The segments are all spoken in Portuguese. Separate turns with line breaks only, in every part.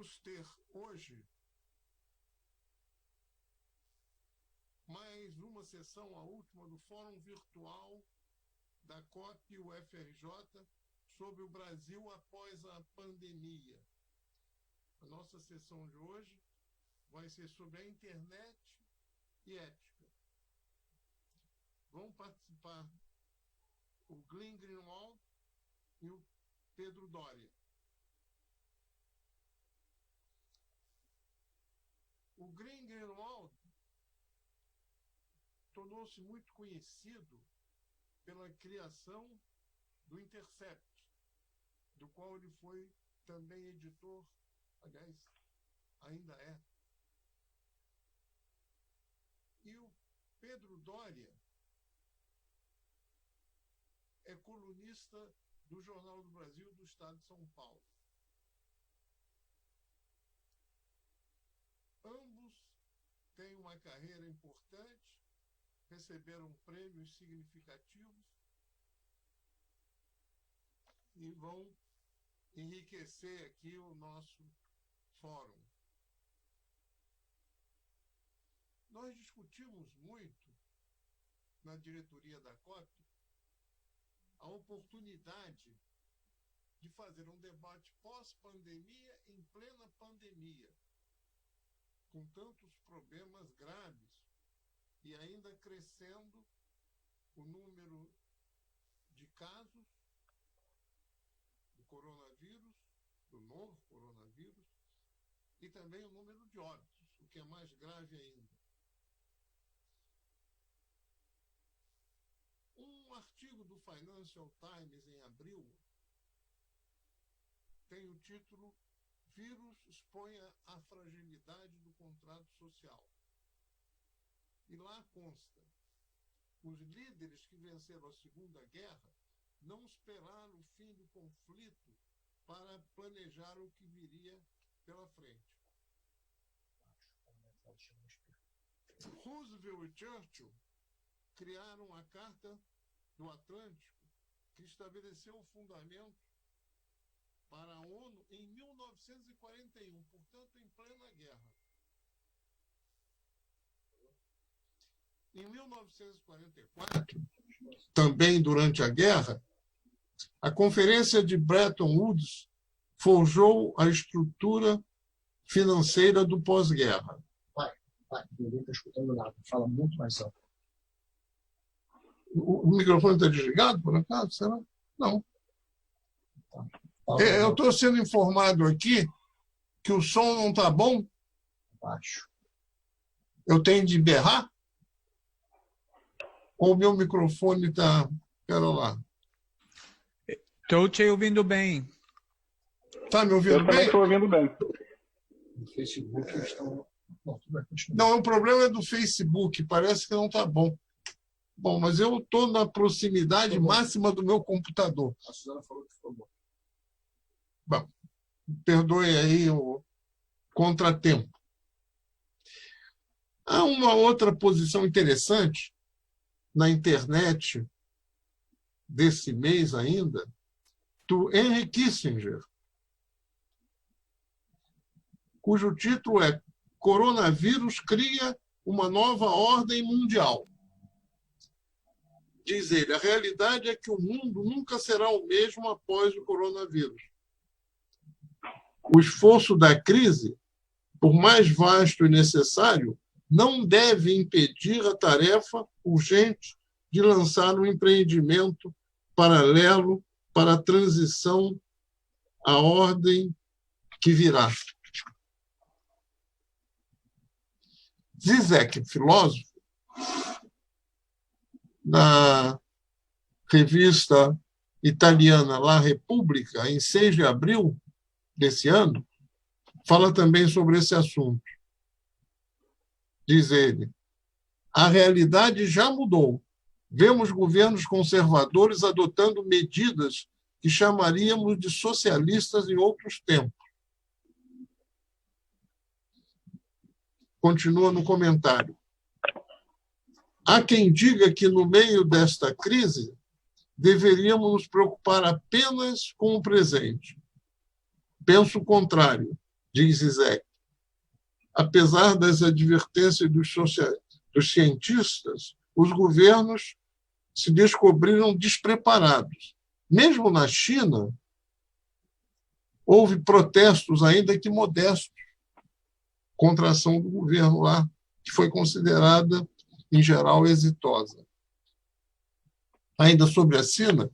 vamos ter hoje mais uma sessão, a última do Fórum Virtual da COP UFRJ sobre o Brasil após a pandemia. A nossa sessão de hoje vai ser sobre a internet e ética. Vão participar o Glenn Greenwald e o Pedro Doria. O Glenn Greenwald tornou-se muito conhecido pela criação do Intercept, do qual ele foi também editor, aliás, ainda é. E o Pedro Doria é colunista do Jornal do Brasil do Estado de São Paulo. Ambos têm uma carreira importante, receberam prêmios significativos e vão enriquecer aqui o nosso fórum. Nós discutimos muito na diretoria da COP a oportunidade de fazer um debate pós-pandemia em plena pandemia, com tantos problemas graves e ainda crescendo o número de casos do coronavírus, do novo coronavírus, e também o número de óbitos, o que é mais grave ainda. Um artigo do Financial Times em abril tem o título "Vírus expõe a fragilidade do contrato social". E lá consta: os líderes que venceram a Segunda Guerra não esperaram o fim do conflito para planejar o que viria pela frente. Roosevelt e Churchill criaram a Carta do Atlântico, que estabeleceu o fundamento para a ONU em 1941, portanto, em plena guerra. Em 1944, também durante a guerra, a Conferência de Bretton Woods forjou a estrutura financeira do pós-guerra.
Vai, ninguém está escutando nada, fala muito mais alto.
O microfone está desligado, por acaso? Será? Não. Eu estou sendo informado aqui que o som não está bom.
Baixo.
Eu tenho de berrar? Ou o meu microfone está... Espera lá.
Estou te ouvindo bem.
Está me ouvindo bem?
Eu também estou ouvindo bem.
No Facebook eles estão...
Não, o problema é do Facebook. Parece que não está bom. Bom, mas eu estou na proximidade máxima do meu computador.
A Suzana falou que ficou bom.
Bom, perdoe aí o contratempo. Há uma outra posição interessante na internet desse mês ainda, do Henry Kissinger, cujo título é "Coronavírus cria uma nova ordem mundial". Diz ele: a realidade é que o mundo nunca será o mesmo após o coronavírus. O esforço da crise, por mais vasto e necessário, não deve impedir a tarefa urgente de lançar um empreendimento paralelo para a transição à ordem que virá. Zizek, filósofo, na revista italiana La Repubblica, em 6 de abril desse ano, fala também sobre esse assunto. Diz ele: a realidade já mudou. Vemos governos conservadores adotando medidas que chamaríamos de socialistas em outros tempos. Continua no comentário: há quem diga que, no meio desta crise, deveríamos nos preocupar apenas com o presente. Penso o contrário. diz Zizek. Apesar das advertências dos cientistas, os governos se descobriram despreparados. Mesmo na China, houve protestos, ainda que modestos, contra a ação do governo lá, que foi considerada, em geral, exitosa. Ainda sobre a China,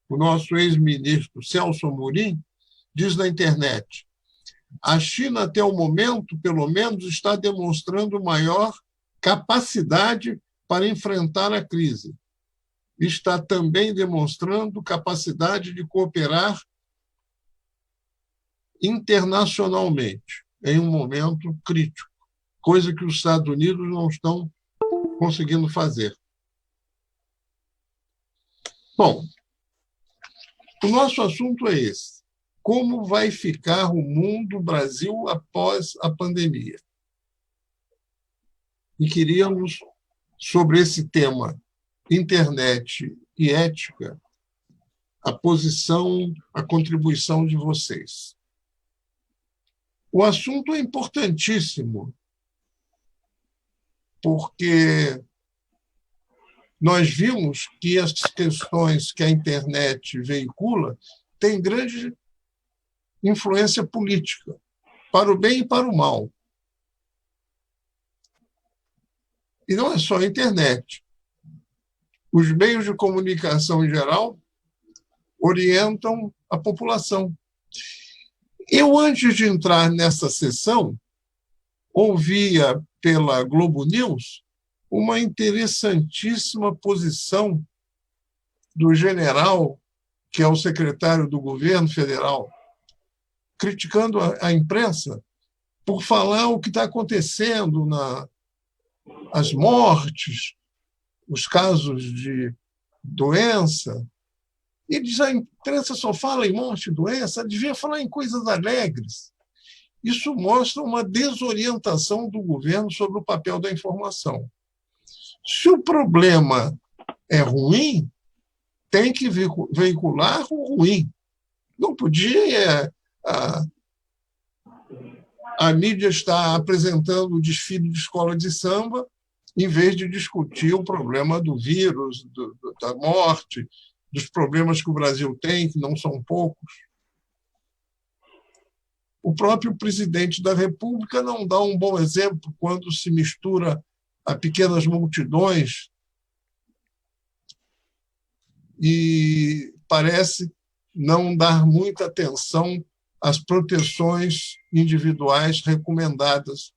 o nosso ex-ministro Celso Amorim diz na internet: a China, até o momento, pelo menos, está demonstrando maior capacidade para enfrentar a crise. Está também demonstrando capacidade de cooperar internacionalmente em um momento crítico, coisa que os Estados Unidos não estão conseguindo fazer. Bom, o nosso assunto é esse. Como vai ficar o mundo, o Brasil, após a pandemia? E queríamos, sobre esse tema, internet e ética, a posição, a contribuição de vocês. O assunto é importantíssimo, porque nós vimos que as questões que a internet veicula têm grande influência política, para o bem e para o mal. E não é só a internet. Os meios de comunicação em geral orientam a população. Eu, antes de entrar nessa sessão, ouvia pela Globo News uma interessantíssima posição do general, que é o secretário do governo federal, criticando a imprensa por falar o que está acontecendo, as mortes, os casos de doença. E diz: a imprensa só fala em morte e doença, devia falar em coisas alegres. Isso mostra uma desorientação do governo sobre o papel da informação. Se o problema é ruim, tem que veicular o ruim. Não podia a mídia estar apresentando o desfile de escola de samba em vez de discutir o problema do vírus, da morte, dos problemas que o Brasil tem, que não são poucos. O próprio presidente da República não dá um bom exemplo quando se mistura a pequenas multidões e parece não dar muita atenção às proteções individuais recomendadas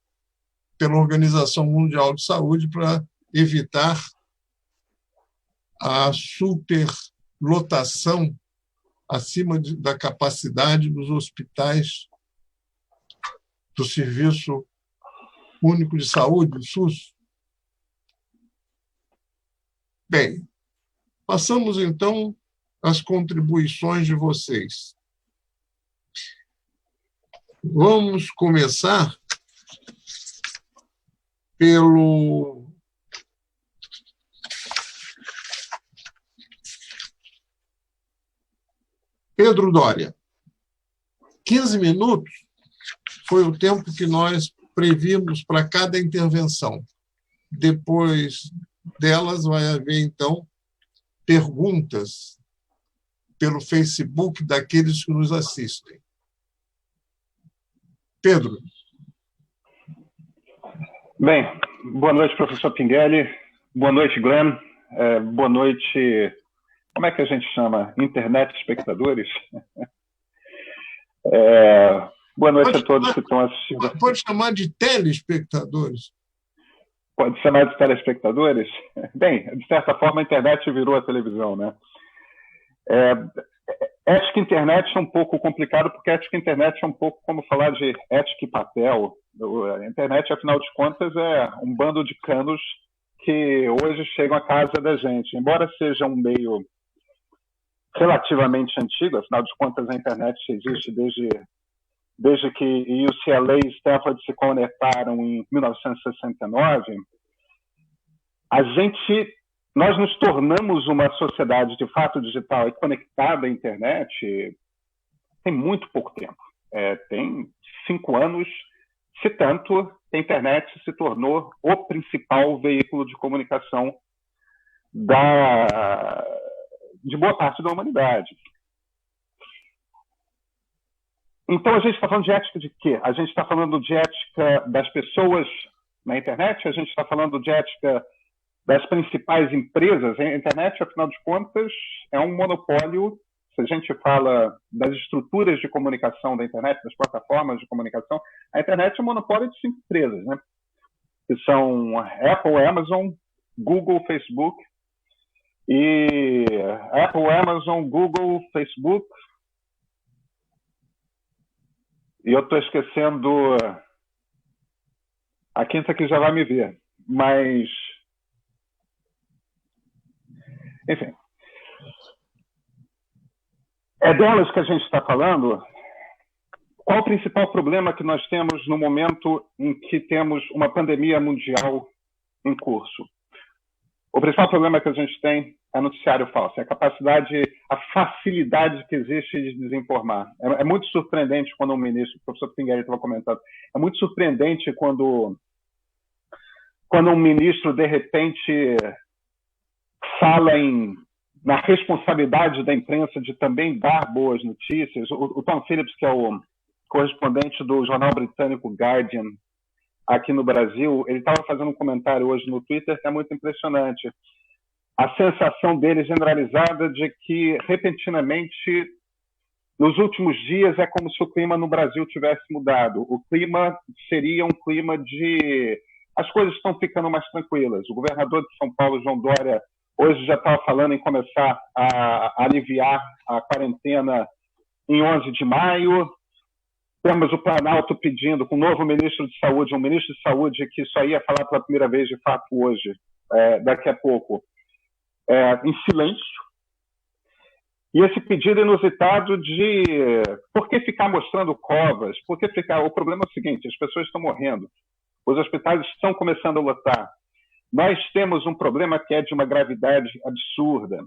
pela Organização Mundial de Saúde para evitar a superlotação acima da capacidade dos hospitais do Serviço Único de Saúde, o SUS. Bem, passamos, então, às contribuições de vocês. Vamos começar pelo Pedro Doria. 15 minutos foi o tempo que nós previmos para cada intervenção. Depois delas vai haver, então, perguntas pelo Facebook daqueles que nos assistem. Pedro.
Bem, boa noite, professor Pinguelli. Boa noite, Glenn. Boa noite, como é que a gente chama? Internet espectadores? Boa noite a todos que estão assistindo.
Pode chamar de telespectadores.
Pode chamar de telespectadores? Bem, de certa forma, a internet virou a televisão, né? Ética e internet é um pouco complicado, porque ética e internet é um pouco como falar de ética e papel. A internet, afinal de contas, é um bando de canos que hoje chegam à casa da gente. Embora seja um meio relativamente antigo, afinal de contas, a internet existe desde que UCLA e Stanford se conectaram em 1969, nós nos tornamos uma sociedade de fato digital e conectada à internet tem muito pouco tempo. Tem 5 anos, se tanto, a internet se tornou o principal veículo de comunicação de boa parte da humanidade. Então, a gente está falando de ética de quê? A gente está falando de ética das pessoas na internet? A gente está falando de ética das principais empresas? A internet, afinal de contas, é um monopólio. Se a gente fala das estruturas de comunicação da internet, das plataformas de comunicação, a internet é um monopólio de 5 empresas, né? Que são Apple, Amazon, Google, Facebook. E Apple, Amazon, Google, Facebook. E eu estou esquecendo a quinta que já vai me ver. Mas, enfim. É delas que a gente está falando. Qual o principal problema que nós temos no momento em que temos uma pandemia mundial em curso? O principal problema que a gente tem é noticiário falso, é a capacidade, a facilidade que existe de desinformar. É muito surpreendente quando um ministro, o professor Pingueri estava comentando, é muito surpreendente quando um ministro, de repente, fala na responsabilidade da imprensa de também dar boas notícias. O Tom Phillips, que é o correspondente do jornal britânico Guardian, aqui no Brasil, ele estava fazendo um comentário hoje no Twitter que é muito impressionante. A sensação dele generalizada de que, repentinamente, nos últimos dias, é como se o clima no Brasil tivesse mudado. O clima seria um clima de... As coisas estão ficando mais tranquilas. O governador de São Paulo, João Dória, hoje já estava falando em começar a aliviar a quarentena em 11 de maio. Temos o Planalto pedindo, com um novo ministro de Saúde, um ministro de Saúde que só ia falar pela primeira vez, de fato, hoje, daqui a pouco, em silêncio. E esse pedido inusitado de por que ficar mostrando covas? Por que ficar... O problema é o seguinte, as pessoas estão morrendo. Os hospitais estão começando a lotar. Nós temos um problema que é de uma gravidade absurda.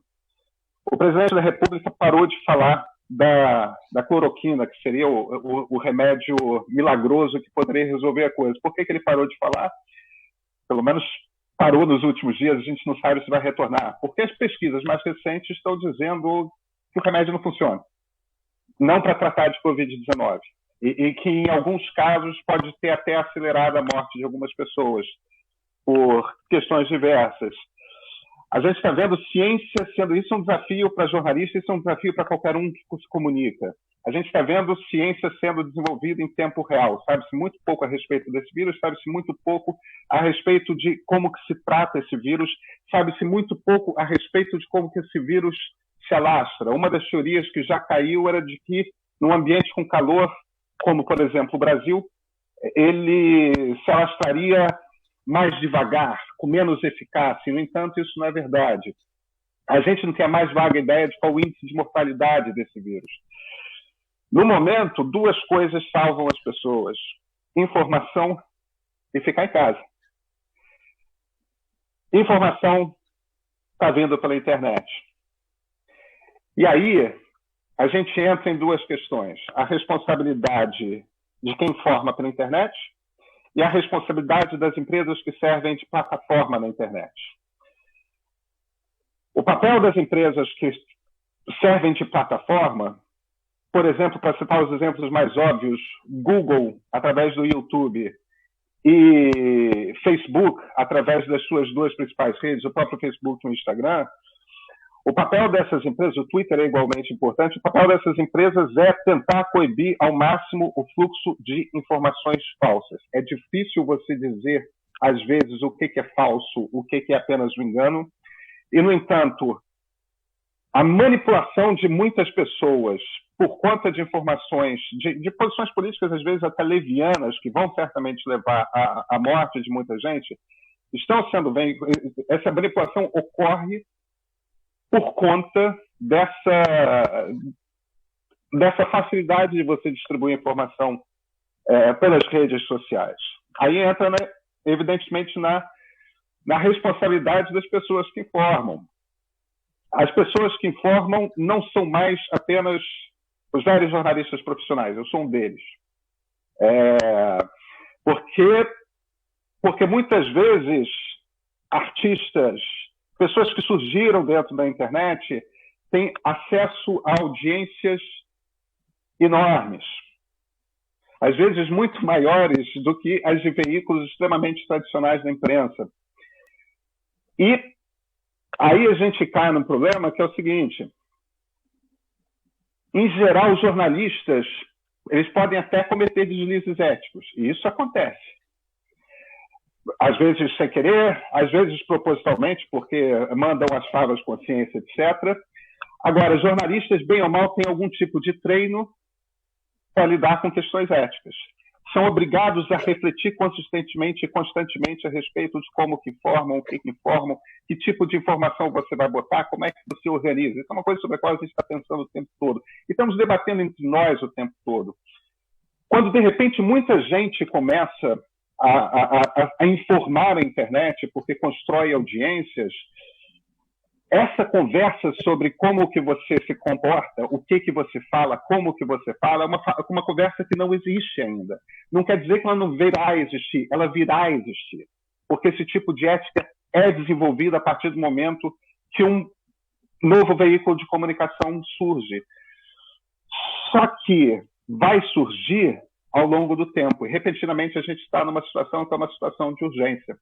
O presidente da República parou de falar da cloroquina, que seria o remédio milagroso que poderia resolver a coisa. Por que ele parou de falar? Pelo menos parou nos últimos dias, a gente não sabe se vai retornar. Porque as pesquisas mais recentes estão dizendo que o remédio não funciona. Não para tratar de Covid-19. E que, em alguns casos, pode ter até acelerado a morte de algumas pessoas por questões diversas. A gente está vendo ciência sendo... Isso é um desafio para jornalistas, isso é um desafio para qualquer um que se comunica. A gente está vendo ciência sendo desenvolvida em tempo real. Sabe-se muito pouco a respeito desse vírus, sabe-se muito pouco a respeito de como que se trata esse vírus, sabe-se muito pouco a respeito de como que esse vírus se alastra. Uma das teorias que já caiu era de que, num ambiente com calor, como, por exemplo, o Brasil, ele se alastraria mais devagar, com menos eficácia. No entanto, isso não é verdade. A gente não tem a mais vaga ideia de qual o índice de mortalidade desse vírus. No momento, 2 coisas salvam as pessoas: informação e ficar em casa. Informação está vindo pela internet. E aí, a gente entra em 2 questões. A responsabilidade de quem informa pela internet e a responsabilidade das empresas que servem de plataforma na internet. O papel das empresas que servem de plataforma, por exemplo, para citar os exemplos mais óbvios, Google, através do YouTube, e Facebook, através das suas 2 principais redes, o próprio Facebook e o Instagram, o papel dessas empresas, o Twitter é igualmente importante, o papel dessas empresas é tentar coibir ao máximo o fluxo de informações falsas. É difícil você dizer, às vezes, o que é falso, o que é apenas um engano. E, no entanto, a manipulação de muitas pessoas por conta de informações, de posições políticas, às vezes até levianas, que vão certamente levar à morte de muita gente, estão sendo bem... Essa manipulação ocorre por conta dessa facilidade de você distribuir informação pelas redes sociais. Aí entra, né, evidentemente, na responsabilidade das pessoas que informam. As pessoas que informam não são mais apenas os velhos jornalistas profissionais, eu sou um deles. Porque muitas vezes artistas, pessoas que surgiram dentro da internet, têm acesso a audiências enormes, às vezes muito maiores do que as de veículos extremamente tradicionais da imprensa. E aí a gente cai num problema que é o seguinte: em geral, os jornalistas, eles podem até cometer deslizes éticos, e isso acontece. Às vezes sem querer, às vezes propositalmente, porque mandam as favas consciência, etc. Agora, jornalistas, bem ou mal, têm algum tipo de treino para lidar com questões éticas. São obrigados a refletir consistentemente e constantemente a respeito de como que informam, o que informam, que tipo de informação você vai botar, como é que você organiza. Isso é uma coisa sobre a qual a gente está pensando o tempo todo. E estamos debatendo entre nós o tempo todo. Quando, de repente, muita gente começa a informar a internet porque constrói audiências, essa conversa sobre como que você se comporta, o que você fala, como que você fala, é uma conversa que não existe ainda. Não quer dizer que ela não virá a existir, ela virá a existir. Porque esse tipo de ética é desenvolvida a partir do momento que um novo veículo de comunicação surge. Só que vai surgir ao longo do tempo. E, repentinamente, a gente está numa situação que é uma situação de urgência.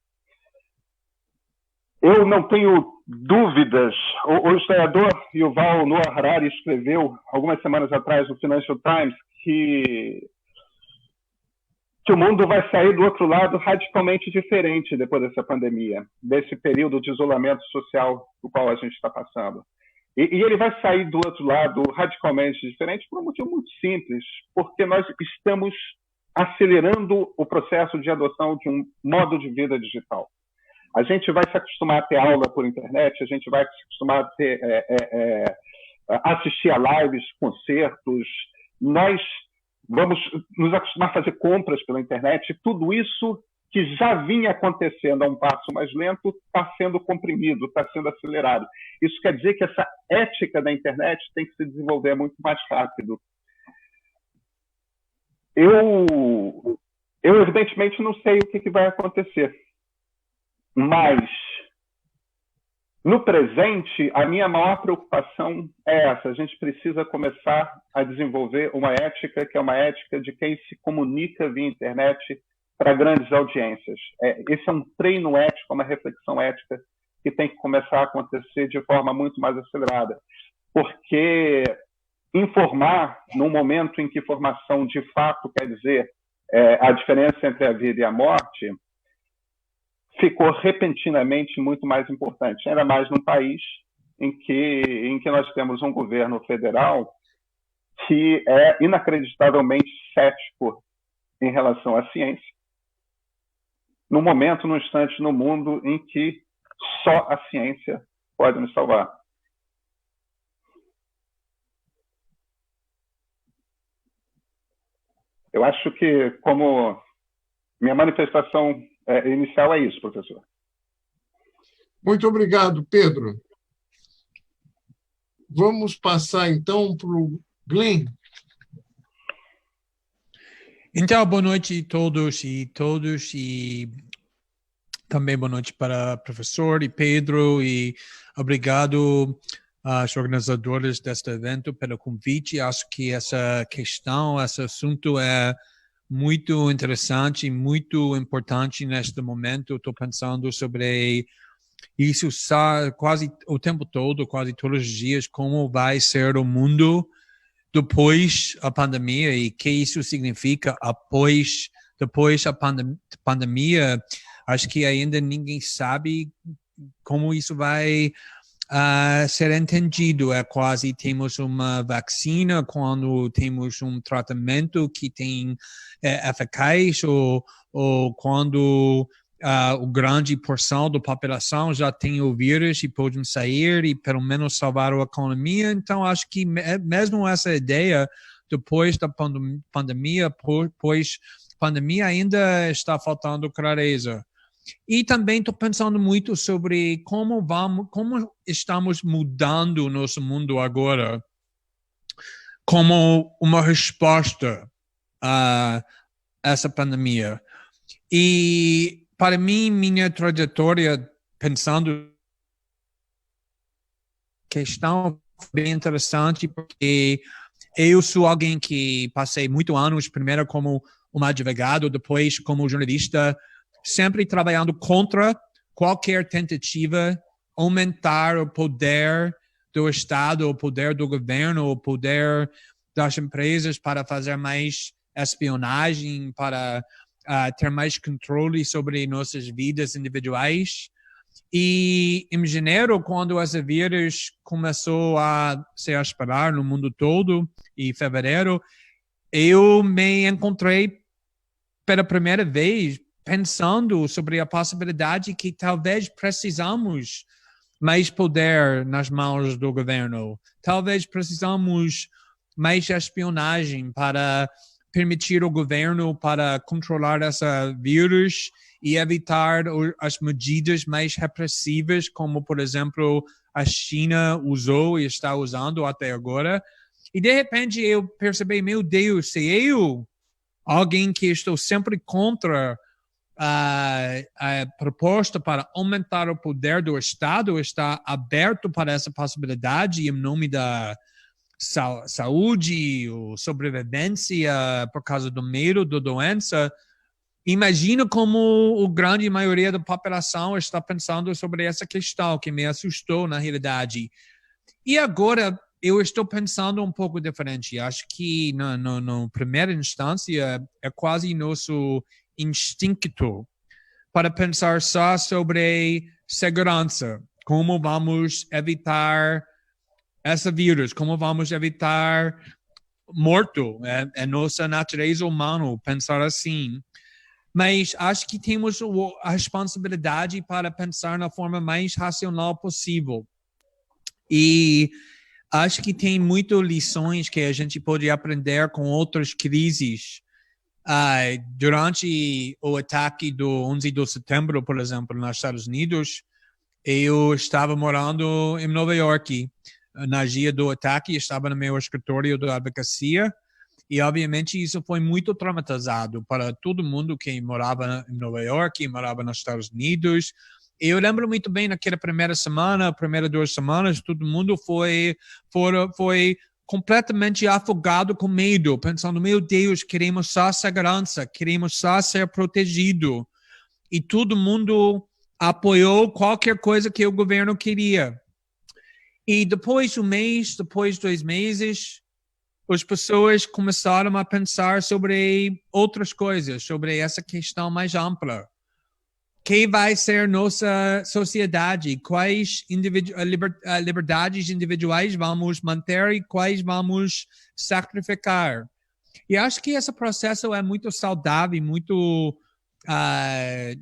Eu não tenho dúvidas. O historiador Yuval Noah Harari escreveu, algumas semanas atrás, no Financial Times, que o mundo vai sair do outro lado radicalmente diferente depois dessa pandemia, desse período de isolamento social do qual a gente está passando. E ele vai sair do outro lado radicalmente diferente por um motivo muito simples, porque nós estamos acelerando o processo de adoção de um modo de vida digital. A gente vai se acostumar a ter aula por internet, a gente vai se acostumar a ter, assistir a lives, concertos, nós vamos nos acostumar a fazer compras pela internet. Tudo isso que já vinha acontecendo a um passo mais lento está sendo comprimido, está sendo acelerado. Isso quer dizer que essa ética da internet tem que se desenvolver muito mais rápido. Eu evidentemente, não sei o que vai acontecer. Mas, no presente, a minha maior preocupação é essa. A gente precisa começar a desenvolver uma ética que é uma ética de quem se comunica via internet para grandes audiências. Esse é um treino ético, uma reflexão ética que tem que começar a acontecer de forma muito mais acelerada. Porque informar, num momento em que formação de fato quer dizer a diferença entre a vida e a morte, ficou repentinamente muito mais importante, ainda mais num país em que nós temos um governo federal que é inacreditavelmente cético em relação à ciência, num momento, num instante no mundo em que só a ciência pode nos salvar. Eu acho que, como minha manifestação inicial é isso, professor.
Muito obrigado, Pedro. Vamos passar, então, para o Glenn.
Então, boa noite a todos e também boa noite para o professor e Pedro, e obrigado aos organizadores deste evento pelo convite. Acho que essa questão, esse assunto é muito interessante e muito importante neste momento. Estou pensando sobre isso quase o tempo todo, quase todos os dias, como vai ser o mundo depois a pandemia e o que isso significa depois a pandemia. Acho que ainda ninguém sabe como isso vai ser entendido. Quase temos uma vacina quando temos um tratamento que tem eficaz, ou quando a grande porção da população já tem o vírus e podem sair e pelo menos salvar a economia. Então, acho que mesmo essa ideia, depois da pandemia, ainda está faltando clareza. E também estou pensando muito sobre como estamos mudando o nosso mundo agora. como uma resposta a essa pandemia. E, para mim, minha trajetória, pensando questão bem interessante, porque eu sou alguém que passei muitos anos, primeiro como um advogado, depois como jornalista, sempre trabalhando contra qualquer tentativa aumentar o poder do Estado, o poder do governo, o poder das empresas para fazer mais espionagem, para ter mais controle sobre nossas vidas individuais. E em janeiro, quando esse vírus começou a se espalhar no mundo todo, em fevereiro, eu me encontrei pela primeira vez pensando sobre a possibilidade que talvez precisamos mais poder nas mãos do governo. Talvez precisamos mais espionagem para permitir ao governo para controlar esse vírus e evitar as medidas mais repressivas, como, por exemplo, a China usou e está usando até agora. E, de repente, eu percebi, meu Deus, se eu, alguém que estou sempre contra a proposta para aumentar o poder do Estado, está aberto para essa possibilidade em nome da saúde ou sobrevivência por causa do medo da doença. Imagina como a grande maioria da população está pensando sobre essa questão, que me assustou na realidade. E agora eu estou pensando um pouco diferente. Acho que na primeira instância é quase nosso instinto para pensar só sobre segurança, como vamos evitar esse vírus, como vamos evitar morto. É nossa natureza humana pensar assim. Mas acho que temos a responsabilidade para pensar na forma mais racional possível. E acho que tem muitas lições que a gente pode aprender com outras crises. Durante o ataque do 11 de setembro, por exemplo, nos Estados Unidos, eu estava morando em Nova York. Na dia do ataque, estava no meu escritório da advocacia. E, obviamente, isso foi muito traumatizado para todo mundo que morava em Nova York, morava nos Estados Unidos. Eu lembro muito bem, naquela primeira semana, primeiras 2 semanas, todo mundo foi completamente afogado com medo, pensando, meu Deus, queremos só segurança, queremos só ser protegido. E todo mundo apoiou qualquer coisa que o governo queria. E depois de 1 mês, depois de 2 meses, as pessoas começaram a pensar sobre outras coisas, sobre essa questão mais ampla. Que vai ser nossa sociedade? Quais liberdades individuais vamos manter e quais vamos sacrificar? E acho que esse processo é muito saudável, muito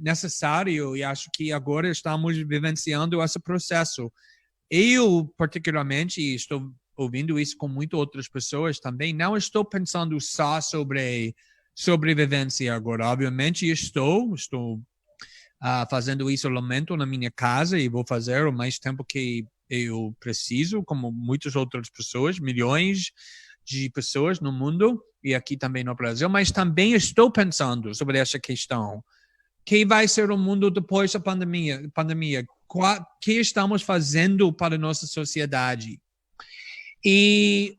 necessário, e acho que agora estamos vivenciando esse processo. Eu, particularmente, estou ouvindo isso com muitas outras pessoas também, não estou pensando só sobre sobrevivência agora. Obviamente, estou fazendo isolamento na minha casa e vou fazer o mais tempo que eu preciso, como muitas outras pessoas, milhões de pessoas no mundo e aqui também no Brasil, mas também estou pensando sobre essa questão. Que vai ser o mundo depois da pandemia? O que estamos fazendo para a nossa sociedade? E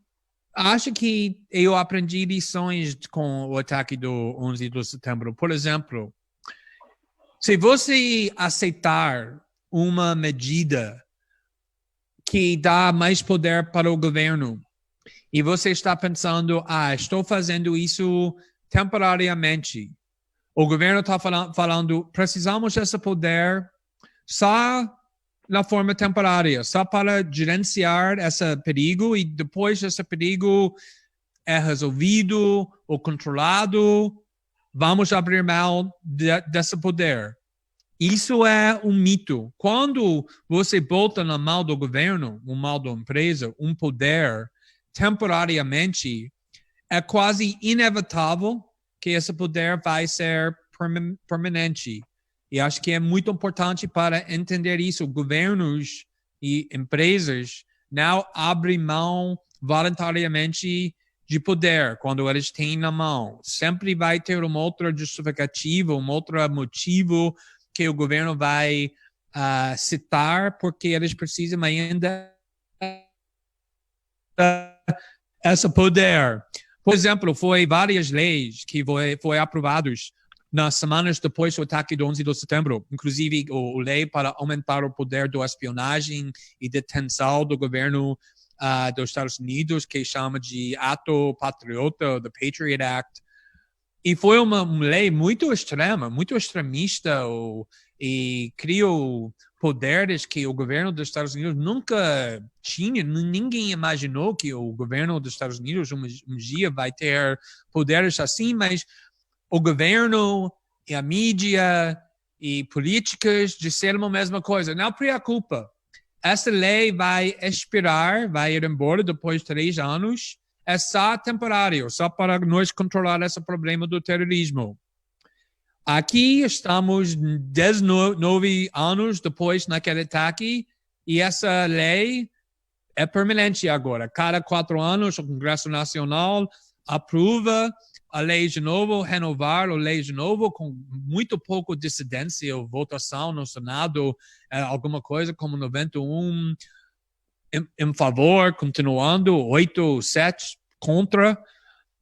acho que eu aprendi lições com o ataque do 11 de setembro. Por exemplo, se você aceitar uma medida que dá mais poder para o governo e você está pensando, estou fazendo isso temporariamente. O governo está falando, precisamos desse poder só na forma temporária, só para gerenciar esse perigo e depois esse perigo é resolvido ou controlado, vamos abrir mão desse poder. Isso é um mito. Quando você bota na mão do governo, na mão da empresa, um poder temporariamente, é quase inevitável que esse poder vai ser permanente. E acho que é muito importante para entender isso. Governos e empresas não abrem mão voluntariamente de poder, quando eles têm na mão. Sempre vai ter uma outra justificativa, um outro motivo que o governo vai citar, porque eles precisam ainda esse poder. Por exemplo, foi várias leis que foi aprovadas nas semanas depois do ataque do 11 de setembro, inclusive a lei para aumentar o poder da espionagem e detenção do governo dos Estados Unidos, que chama de Ato Patriota, the Patriot Act. E foi uma lei muito extrema, muito extremista, e criou poderes que o governo dos Estados Unidos nunca tinha. Ninguém imaginou que o governo dos Estados Unidos um dia vai ter poderes assim, mas o governo e a mídia e políticas disseram a mesma coisa. Não preocupa. Essa lei vai expirar, vai ir embora depois de 3 anos. É só temporário, só para nós controlar esse problema do terrorismo. Aqui estamos 19 anos depois naquele ataque e essa lei é permanente agora. Cada 4 anos o Congresso Nacional aprova a lei de novo, renovar a lei de novo, com muito pouco dissidência ou votação no Senado, alguma coisa como 91 em favor, continuando, 8-7 contra.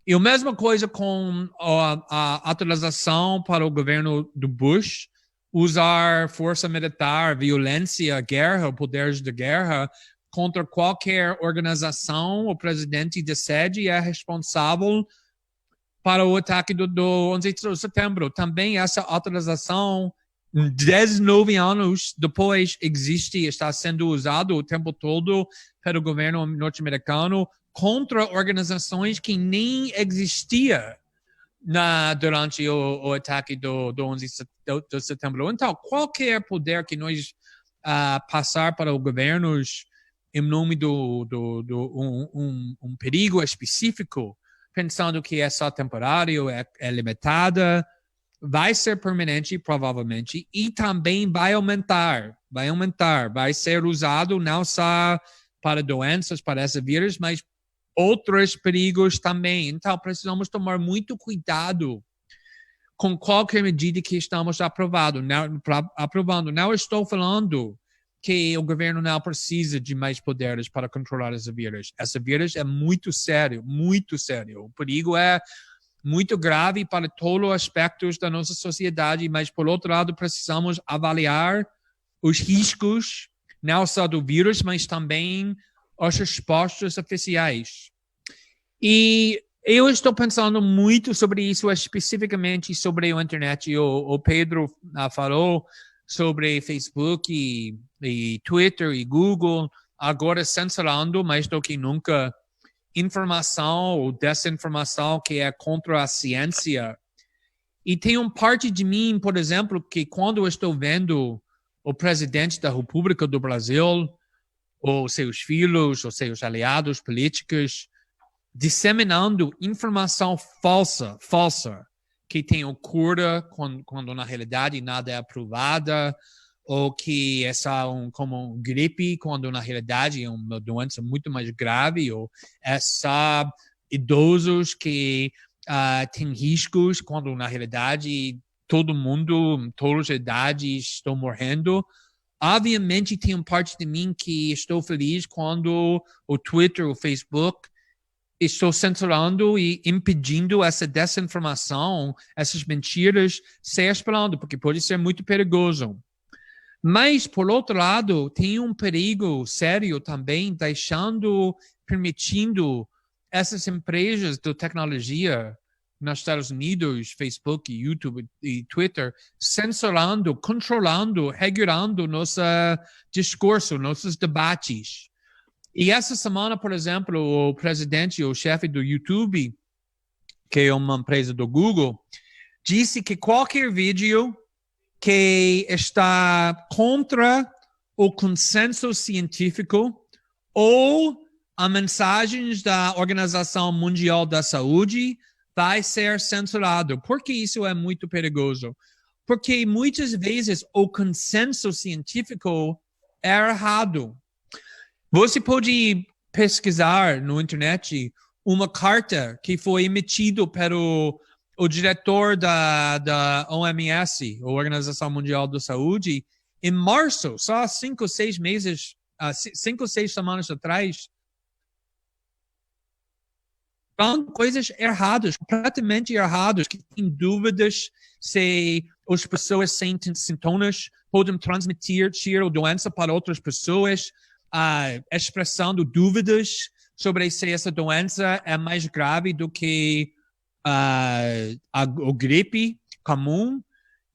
E a mesma coisa com a atualização para o governo do Bush, usar força militar, violência, guerra, poderes de guerra contra qualquer organização. O presidente decide e é responsável para o ataque do 11 de setembro. Também essa atualização, 19 anos depois, existe e está sendo usado o tempo todo pelo governo norte-americano contra organizações que nem existiam durante o ataque do 11 de setembro. Então, qualquer poder que nós passar para os governos em nome de um perigo específico, pensando que é só temporário, é limitada, vai ser permanente, provavelmente, e também vai aumentar, vai ser usado não só para doenças, para esse vírus, mas outros perigos também. Então, precisamos tomar muito cuidado com qualquer medida que estamos aprovando. Não estou falando que o governo não precisa de mais poderes para controlar esse vírus. Esse vírus é muito sério, muito sério. O perigo é muito grave para todos os aspectos da nossa sociedade, mas, por outro lado, precisamos avaliar os riscos, não só do vírus, mas também as respostas oficiais. E eu estou pensando muito sobre isso, especificamente sobre a internet. O Pedro falou sobre Facebook e Twitter e Google, agora censurando mais do que nunca informação ou desinformação que é contra a ciência. E tem uma parte de mim, por exemplo, que quando eu estou vendo o presidente da República do Brasil, ou seus filhos, ou seus aliados políticos, disseminando informação falsa, que tem ocorrido quando na realidade nada é aprovada, ou que é só como um gripe, quando na realidade é uma doença muito mais grave, ou é só idosos que têm riscos, quando na realidade todo mundo, todas as idades estão morrendo. Obviamente tem uma parte de mim que estou feliz quando o Twitter, o Facebook, estou censurando e impedindo essa desinformação, essas mentiras ser espalhando, porque pode ser muito perigoso. Mas, por outro lado, tem um perigo sério também, permitindo essas empresas de tecnologia nos Estados Unidos, Facebook, YouTube e Twitter, censurando, controlando, regulando nosso discurso, nossos debates. E essa semana, por exemplo, o presidente, o chefe do YouTube, que é uma empresa do Google, disse que qualquer vídeo que está contra o consenso científico ou as mensagens da Organização Mundial da Saúde vai ser censurado. Por que isso é muito perigoso? Porque muitas vezes o consenso científico é errado. Você pode pesquisar no internet uma carta que foi emitida pelo o diretor da OMS, a Organização Mundial da Saúde, em março, só 5 ou 6 meses, 5 ou 6 semanas atrás, falando coisas erradas, completamente erradas, que tem dúvidas se as pessoas sem sintomas podem transmitir a doença para outras pessoas, expressando dúvidas sobre se essa doença é mais grave do que a gripe comum.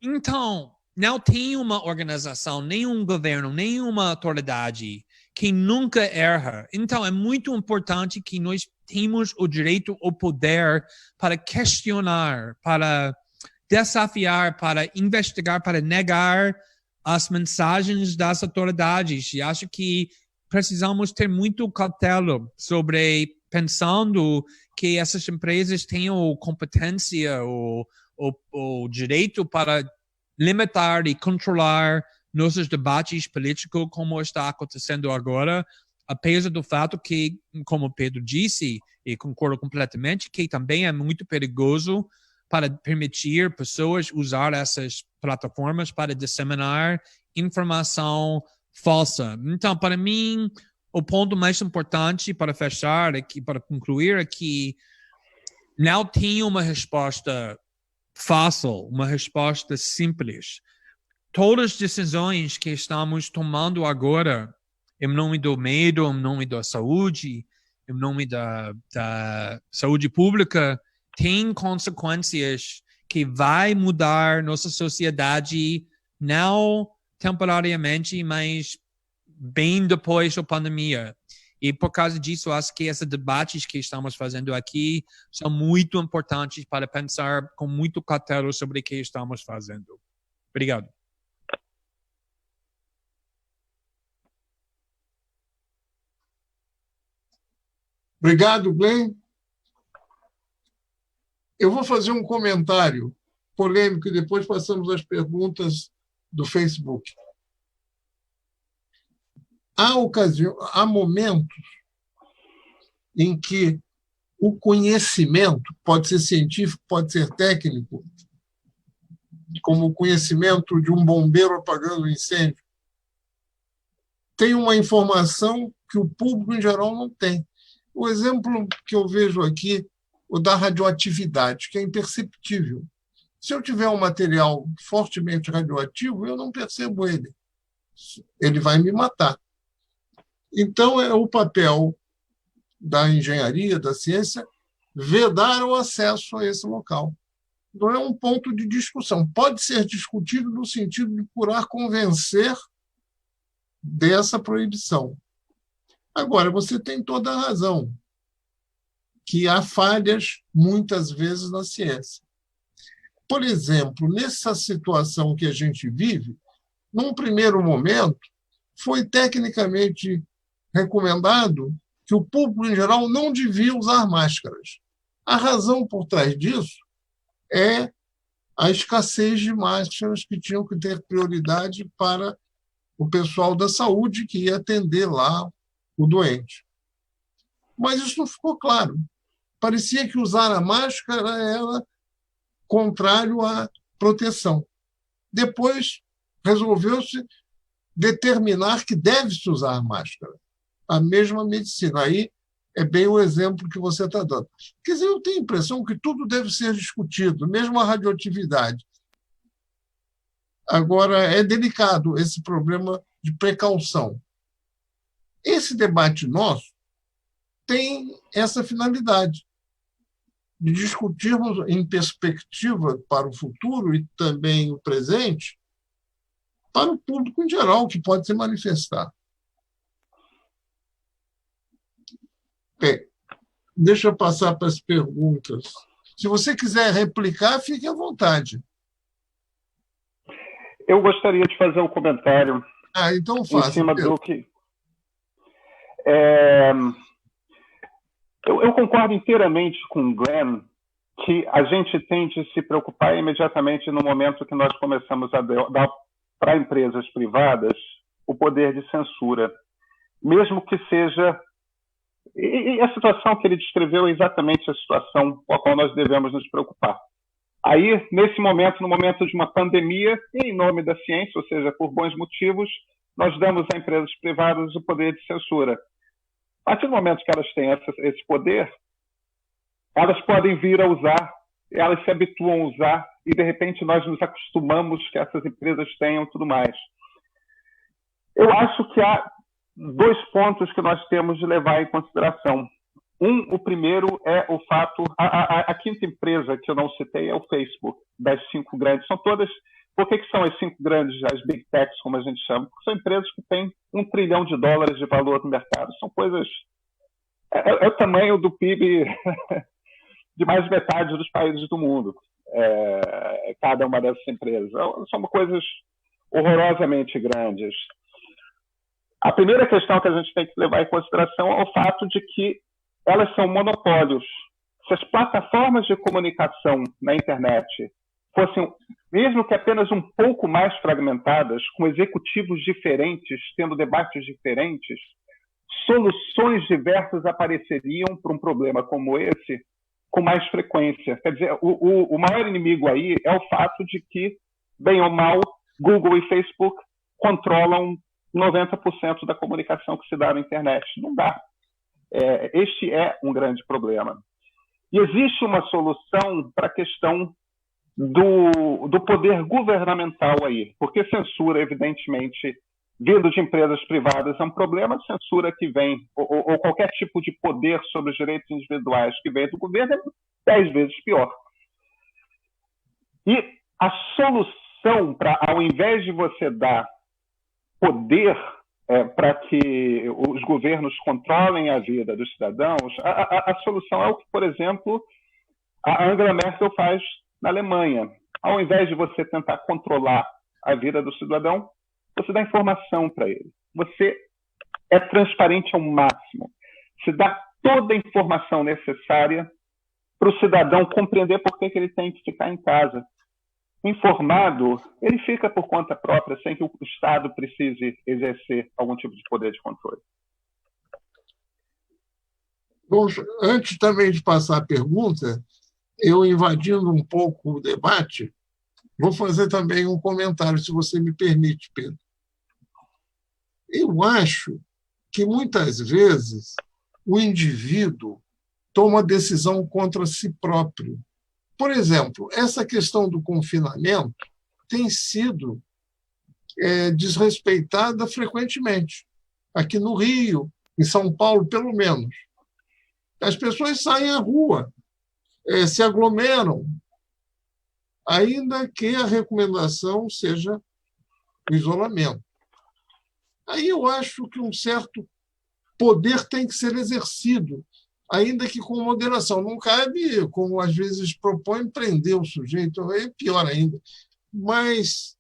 Então, não tem uma organização, nenhum governo, nenhuma autoridade que nunca erra. Então, é muito importante que nós temos o direito, o poder para questionar, para desafiar, para investigar, para negar as mensagens das autoridades. E acho que precisamos ter muito cautela sobre pensando que essas empresas tenham competência ou direito para limitar e controlar nossos debates políticos como está acontecendo agora, apesar do fato que, como Pedro disse, e concordo completamente, que também é muito perigoso para permitir pessoas usar essas plataformas para disseminar informação falsa. Então, para mim, o ponto mais importante para fechar aqui, para concluir, é que não tem uma resposta fácil, uma resposta simples. Todas as decisões que estamos tomando agora, em nome do medo, em nome da saúde, em nome da saúde pública, têm consequências que vai mudar nossa sociedade, não temporariamente, mas bem depois da pandemia. E por causa disso, acho que esses debates que estamos fazendo aqui são muito importantes para pensar com muito cautela sobre o que estamos fazendo. Obrigado.
Obrigado, Glenn. Eu vou fazer um comentário polêmico e depois passamos às perguntas do Facebook. Há momentos em que o conhecimento, pode ser científico, pode ser técnico, como o conhecimento de um bombeiro apagando um incêndio, tem uma informação que o público em geral não tem. O exemplo que eu vejo aqui, o da radioatividade, que é imperceptível. Se eu tiver um material fortemente radioativo, eu não percebo ele. Ele vai me matar. Então, é o papel da engenharia, da ciência, vedar o acesso a esse local. Não é um ponto de discussão. Pode ser discutido no sentido de procurar convencer dessa proibição. Agora, você tem toda a razão, que há falhas, muitas vezes, na ciência. Por exemplo, nessa situação que a gente vive, num primeiro momento, foi tecnicamente recomendado que o público, em geral, não devia usar máscaras. A razão por trás disso é a escassez de máscaras que tinham que ter prioridade para o pessoal da saúde que ia atender lá o doente. Mas isso não ficou claro. Parecia que usar a máscara era contrário à proteção. Depois, resolveu-se determinar que deve-se usar máscara. A mesma medicina. Aí é bem o exemplo que você está dando. Quer dizer, eu tenho a impressão que tudo deve ser discutido, mesmo a radioatividade. Agora, é delicado esse problema de precaução. Esse debate nosso tem essa finalidade, de discutirmos em perspectiva para o futuro e também o presente, para o público em geral, que pode se manifestar. Bem, deixa eu passar para as perguntas. Se você quiser replicar, fique à vontade.
Eu gostaria de fazer um comentário
então faça,
em cima
Pedro.
do que... Eu concordo inteiramente com o Glenn que a gente tem de se preocupar imediatamente no momento que nós começamos a dar para empresas privadas o poder de censura, mesmo que seja E a situação que ele descreveu é exatamente a situação com a qual nós devemos nos preocupar. Aí, nesse momento, no momento de uma pandemia, em nome da ciência, ou seja, por bons motivos, nós damos a empresas privadas o poder de censura. A partir do momento que elas têm esse poder, elas podem vir a usar, elas se habituam a usar, e de repente nós nos acostumamos que essas empresas tenham tudo mais. Eu acho que há 2 pontos que nós temos de levar em consideração. O primeiro é o fato, a quinta empresa que eu não citei é o Facebook, das 5 grandes. São todas, por que são as 5 grandes, as big techs, como a gente chama? Porque são empresas que têm $1 trilhão de valor no mercado. São coisas, é o tamanho do PIB de mais de metade dos países do mundo, cada uma dessas empresas. São coisas horrorosamente grandes. A primeira questão que a gente tem que levar em consideração é o fato de que elas são monopólios. Se as plataformas de comunicação na internet fossem, mesmo que apenas um pouco mais fragmentadas, com executivos diferentes, tendo debates diferentes, soluções diversas apareceriam para um problema como esse com mais frequência. Quer dizer, o maior inimigo aí é o fato de que, bem ou mal, Google e Facebook controlam 90% da comunicação que se dá na internet. Não dá. Este é um grande problema. E existe uma solução para a questão do poder governamental aí, porque censura, evidentemente, vindo de empresas privadas é um problema, censura que vem, ou qualquer tipo de poder sobre os direitos individuais que vem do governo é 10 vezes pior. E a solução para, ao invés de você dar poder para que os governos controlem a vida dos cidadãos, a solução é o que, por exemplo, a Angela Merkel faz na Alemanha. Ao invés de você tentar controlar a vida do cidadão, você dá informação para ele. Você é transparente ao máximo. Você dá toda a informação necessária para o cidadão compreender por que ele tem que ficar em casa. Informado, ele fica por conta própria, sem que o Estado precise exercer algum tipo de poder de controle.
Bom, antes também de passar a pergunta, eu invadindo um pouco o debate, vou fazer também um comentário, se você me permite, Pedro. Eu acho que, muitas vezes, o indivíduo toma decisão contra si próprio. Por exemplo, essa questão do confinamento tem sido desrespeitada frequentemente. Aqui no Rio, em São Paulo, pelo menos. As pessoas saem à rua, se aglomeram, ainda que a recomendação seja o isolamento. Aí eu acho que um certo poder tem que ser exercido, ainda que com moderação. Não cabe, como às vezes propõe, prender o sujeito, é pior ainda. Mas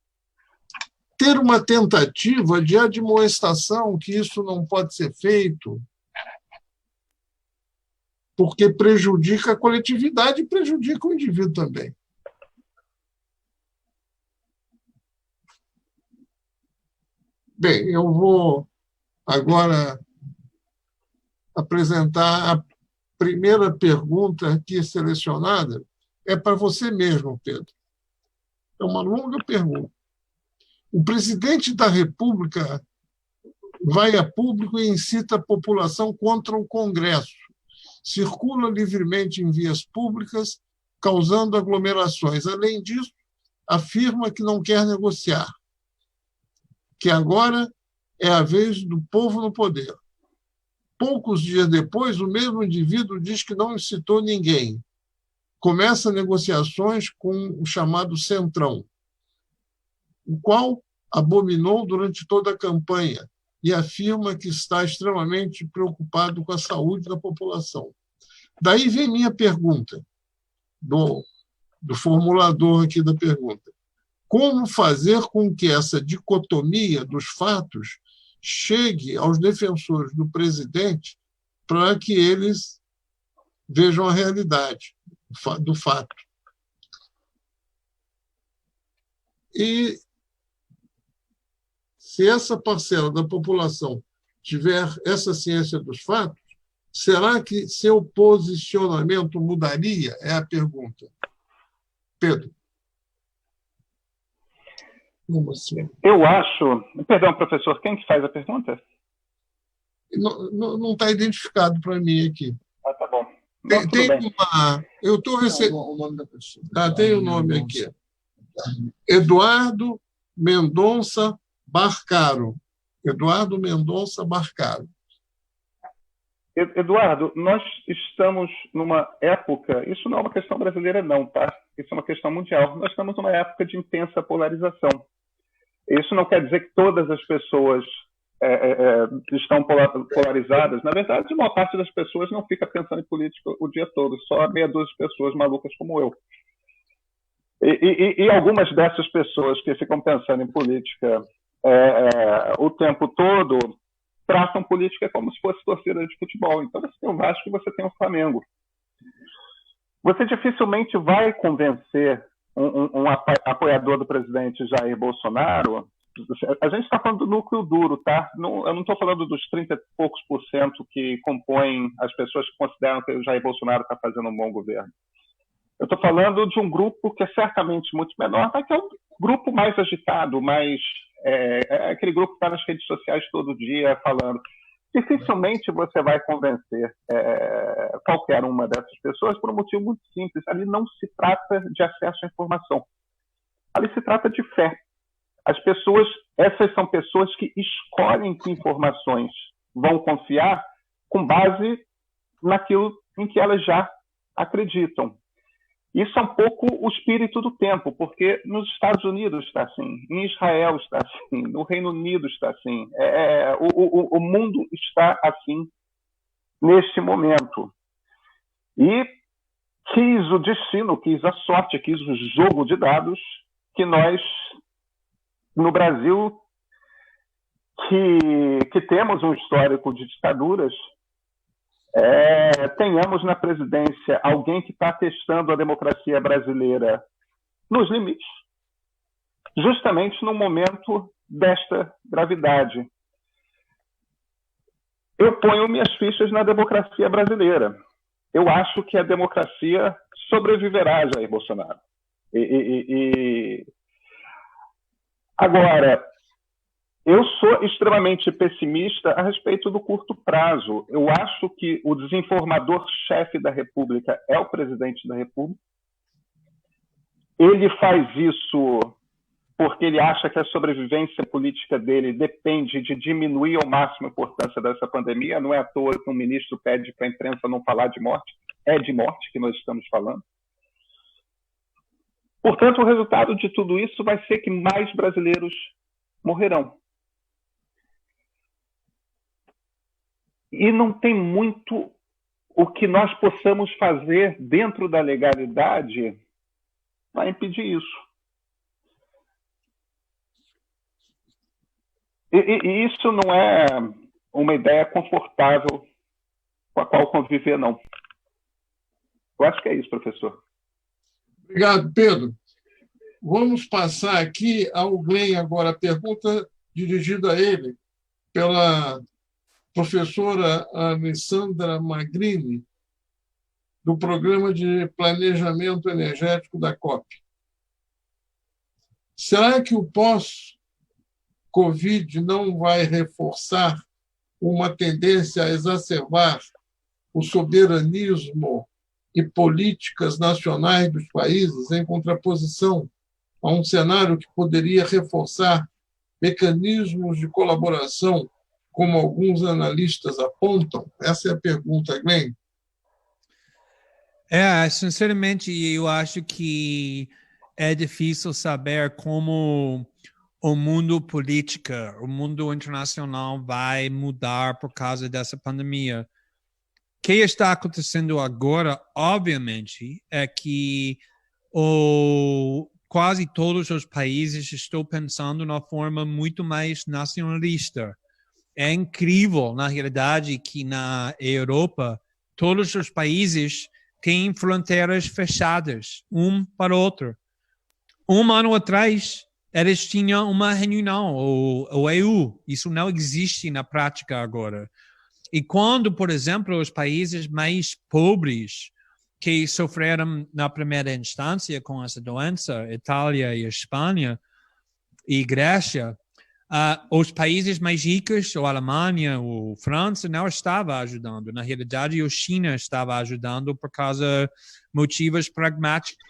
ter uma tentativa de admoestação que isso não pode ser feito, porque prejudica a coletividade e prejudica o indivíduo também. Bem, eu vou agora apresentar a primeira pergunta aqui selecionada. É para você mesmo, Pedro. É uma longa pergunta. O presidente da República vai a público e incita a população contra o Congresso. Circula livremente em vias públicas, causando aglomerações. Além disso, afirma que não quer negociar, que agora é a vez do povo no poder. Poucos dias depois, o mesmo indivíduo diz que não incitou ninguém. Começa negociações com o chamado Centrão, o qual abominou durante toda a campanha e afirma que está extremamente preocupado com a saúde da população. Daí vem minha pergunta, do formulador aqui da pergunta. Como fazer com que essa dicotomia dos fatos chegue aos defensores do presidente para que eles vejam a realidade do fato? E se essa parcela da população tiver essa ciência dos fatos, será que seu posicionamento mudaria? É a pergunta. Pedro. Como assim?
Eu acho... Perdão, professor, quem que faz a pergunta?
Não está identificado para mim aqui.
Ah, tá bom. Não,
Tem uma... Eu estou recebendo...
O nome da pessoa.
Tem o nome aqui. Eduardo Mendonça Barcaro. Eduardo Mendonça Barcaro.
Eduardo, nós estamos numa época, isso não é uma questão brasileira não, tá? Isso é uma questão mundial. Nós estamos numa época de intensa polarização. Isso não quer dizer que todas as pessoas estão polarizadas. Na verdade, uma parte das pessoas não fica pensando em política o dia todo, só meia dúzia de pessoas malucas como eu. E algumas dessas pessoas que ficam pensando em política o tempo todo tratam política como se fosse torcida de futebol. Então, você tem o Vasco e você tem o Flamengo. Você dificilmente vai convencer um apoiador do presidente Jair Bolsonaro. A gente está falando do núcleo duro, tá? Eu não estou falando dos 30 e poucos % que compõem as pessoas que consideram que o Jair Bolsonaro está fazendo um bom governo. Eu estou falando de um grupo que é certamente muito menor, mas que é um grupo mais agitado, mais aquele grupo que está nas redes sociais todo dia falando. Dificilmente você vai convencer qualquer uma dessas pessoas por um motivo muito simples. Ali não se trata de acesso à informação. Ali se trata de fé. As pessoas, essas são pessoas que escolhem que informações vão confiar com base naquilo em que elas já acreditam. Isso é um pouco o espírito do tempo, porque nos Estados Unidos está assim, em Israel está assim, no Reino Unido está assim, o mundo está assim neste momento. E quis o destino, quis a sorte, quis o jogo de dados que nós, no Brasil, que temos um histórico de ditaduras, tenhamos na presidência alguém que está testando a democracia brasileira nos limites, justamente no momento desta gravidade. Eu ponho minhas fichas na democracia brasileira. Eu acho que a democracia sobreviverá a Jair Bolsonaro. Agora, eu sou extremamente pessimista a respeito do curto prazo. Eu acho que o desinformador-chefe da República é o presidente da República. Ele faz isso porque ele acha que a sobrevivência política dele depende de diminuir ao máximo a importância dessa pandemia. Não é à toa que um ministro pede para a imprensa não falar de morte. É de morte que nós estamos falando. Portanto, o resultado de tudo isso vai ser que mais brasileiros morrerão. E não tem muito o que nós possamos fazer dentro da legalidade para impedir isso. E isso não é uma ideia confortável com a qual conviver, não. Eu acho que é isso, professor.
Obrigado, Pedro. Vamos passar aqui ao Glenn agora. A pergunta dirigida a ele pela professora Alessandra Magrini, do Programa de Planejamento Energético da COP. Será que o pós-Covid não vai reforçar uma tendência a exacerbar o soberanismo e políticas nacionais dos países, em contraposição a um cenário que poderia reforçar mecanismos de colaboração, como alguns analistas apontam? Essa é a pergunta, Glenn.
Sinceramente, eu acho que é difícil saber como o mundo político, o mundo internacional vai mudar por causa dessa pandemia. O que está acontecendo agora, obviamente, é que quase todos os países estão pensando de uma forma muito mais nacionalista. É incrível, na realidade, que na Europa, todos os países têm fronteiras fechadas, um para o outro. Um ano atrás, eles tinham uma reunião, o EU. Isso não existe na prática agora. E quando, por exemplo, os países mais pobres que sofreram na primeira instância com essa doença, Itália e Espanha e Grécia, os países mais ricos, a Alemanha, a França, não estava ajudando. Na realidade, a China estava ajudando por causa de motivos pragmáticos.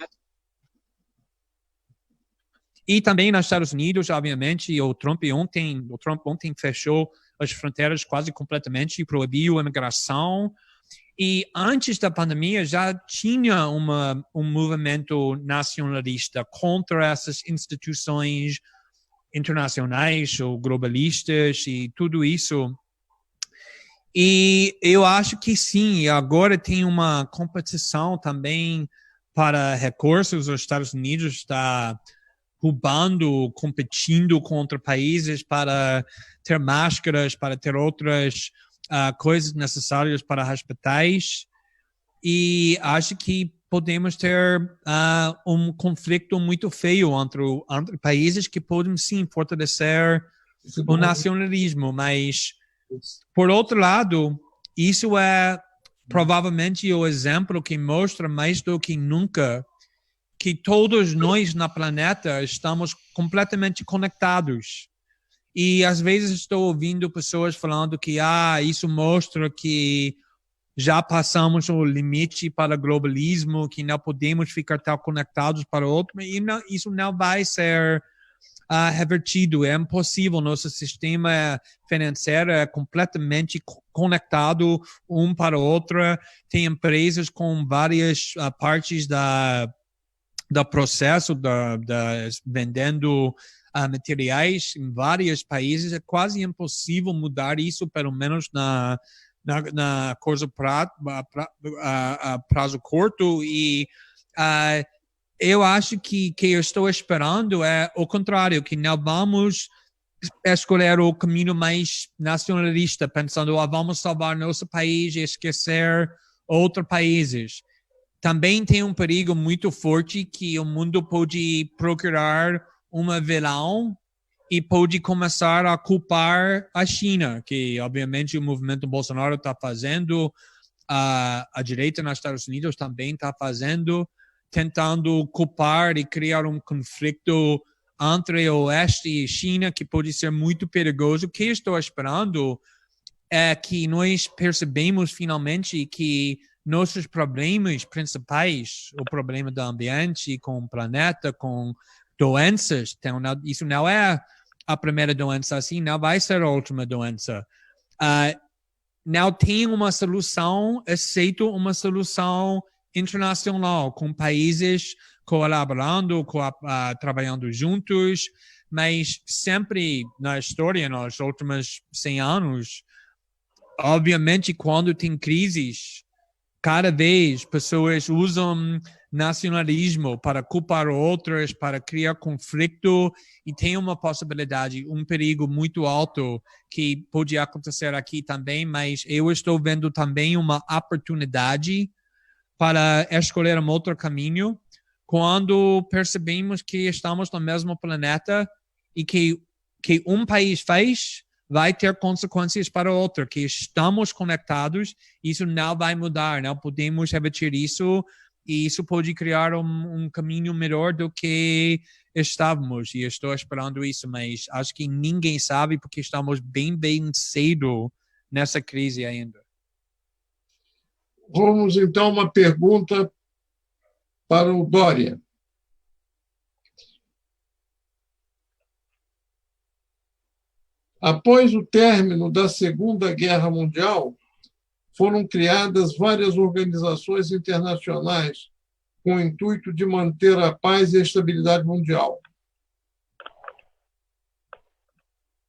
E também nos Estados Unidos, obviamente, o Trump ontem fechou as fronteiras quase completamente e proibiu a imigração. E antes da pandemia já tinha um movimento nacionalista contra essas instituições internacionais ou globalistas e tudo isso. E eu acho que sim, agora tem uma competição também para recursos. Os Estados Unidos está roubando, competindo contra países para ter máscaras, para ter outras coisas necessárias para hospitais. E acho que podemos ter um conflito muito feio entre países que podem, sim, fortalecer o nacionalismo. Mas, por outro lado, isso é provavelmente o exemplo que mostra mais do que nunca que todos nós na planeta estamos completamente conectados. E às vezes estou ouvindo pessoas falando que isso mostra que já passamos o limite para o globalismo, que não podemos ficar tão conectados para o outro, e não, isso não vai ser revertido. É impossível. Nosso sistema financeiro é completamente conectado um para o outro. Tem empresas com várias partes do processo vendendo materiais em vários países. É quase impossível mudar isso, pelo menos na curto prazo curto. E eu acho que eu estou esperando é o contrário, que não vamos escolher o caminho mais nacionalista, pensando vamos salvar nosso país e esquecer outros países. Também tem um perigo muito forte que o mundo pode procurar uma vilão e pode começar a culpar a China, que obviamente o movimento Bolsonaro está fazendo, a direita nos Estados Unidos também está fazendo, tentando culpar e criar um conflito entre o Oeste e China que pode ser muito perigoso. O que eu estou esperando é que nós percebemos finalmente que nossos problemas principais, o problema do ambiente, com o planeta, com doenças, então, isso não é a primeira doença, assim, não vai ser a última doença. Não tem uma solução, exceto uma solução internacional, com países colaborando, trabalhando juntos, mas sempre na história, nos últimos 100 anos, obviamente, quando tem crises, cada vez pessoas usam nacionalismo para culpar outras, para criar conflito, e tem uma possibilidade, um perigo muito alto que pode acontecer aqui também, mas eu estou vendo também uma oportunidade para escolher um outro caminho quando percebemos que estamos no mesmo planeta e que um país faz vai ter consequências para o outro, que estamos conectados, isso não vai mudar, não podemos reverter isso, e isso pode criar um caminho melhor do que estávamos, e estou esperando isso, mas acho que ninguém sabe, porque estamos bem cedo nessa crise ainda.
Vamos, então, uma pergunta para o Dória. Após o término da Segunda Guerra Mundial, foram criadas várias organizações internacionais com o intuito de manter a paz e a estabilidade mundial.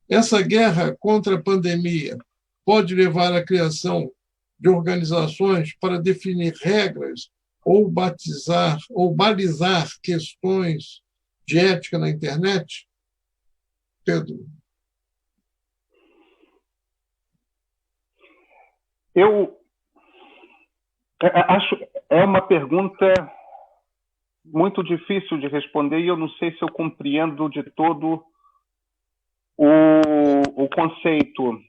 Essa guerra contra a pandemia pode levar à criação de organizações para definir regras ou balizar questões de ética na internet? Pedro.
Eu acho é uma pergunta muito difícil de responder, e eu não sei se eu compreendo de todo o conceito.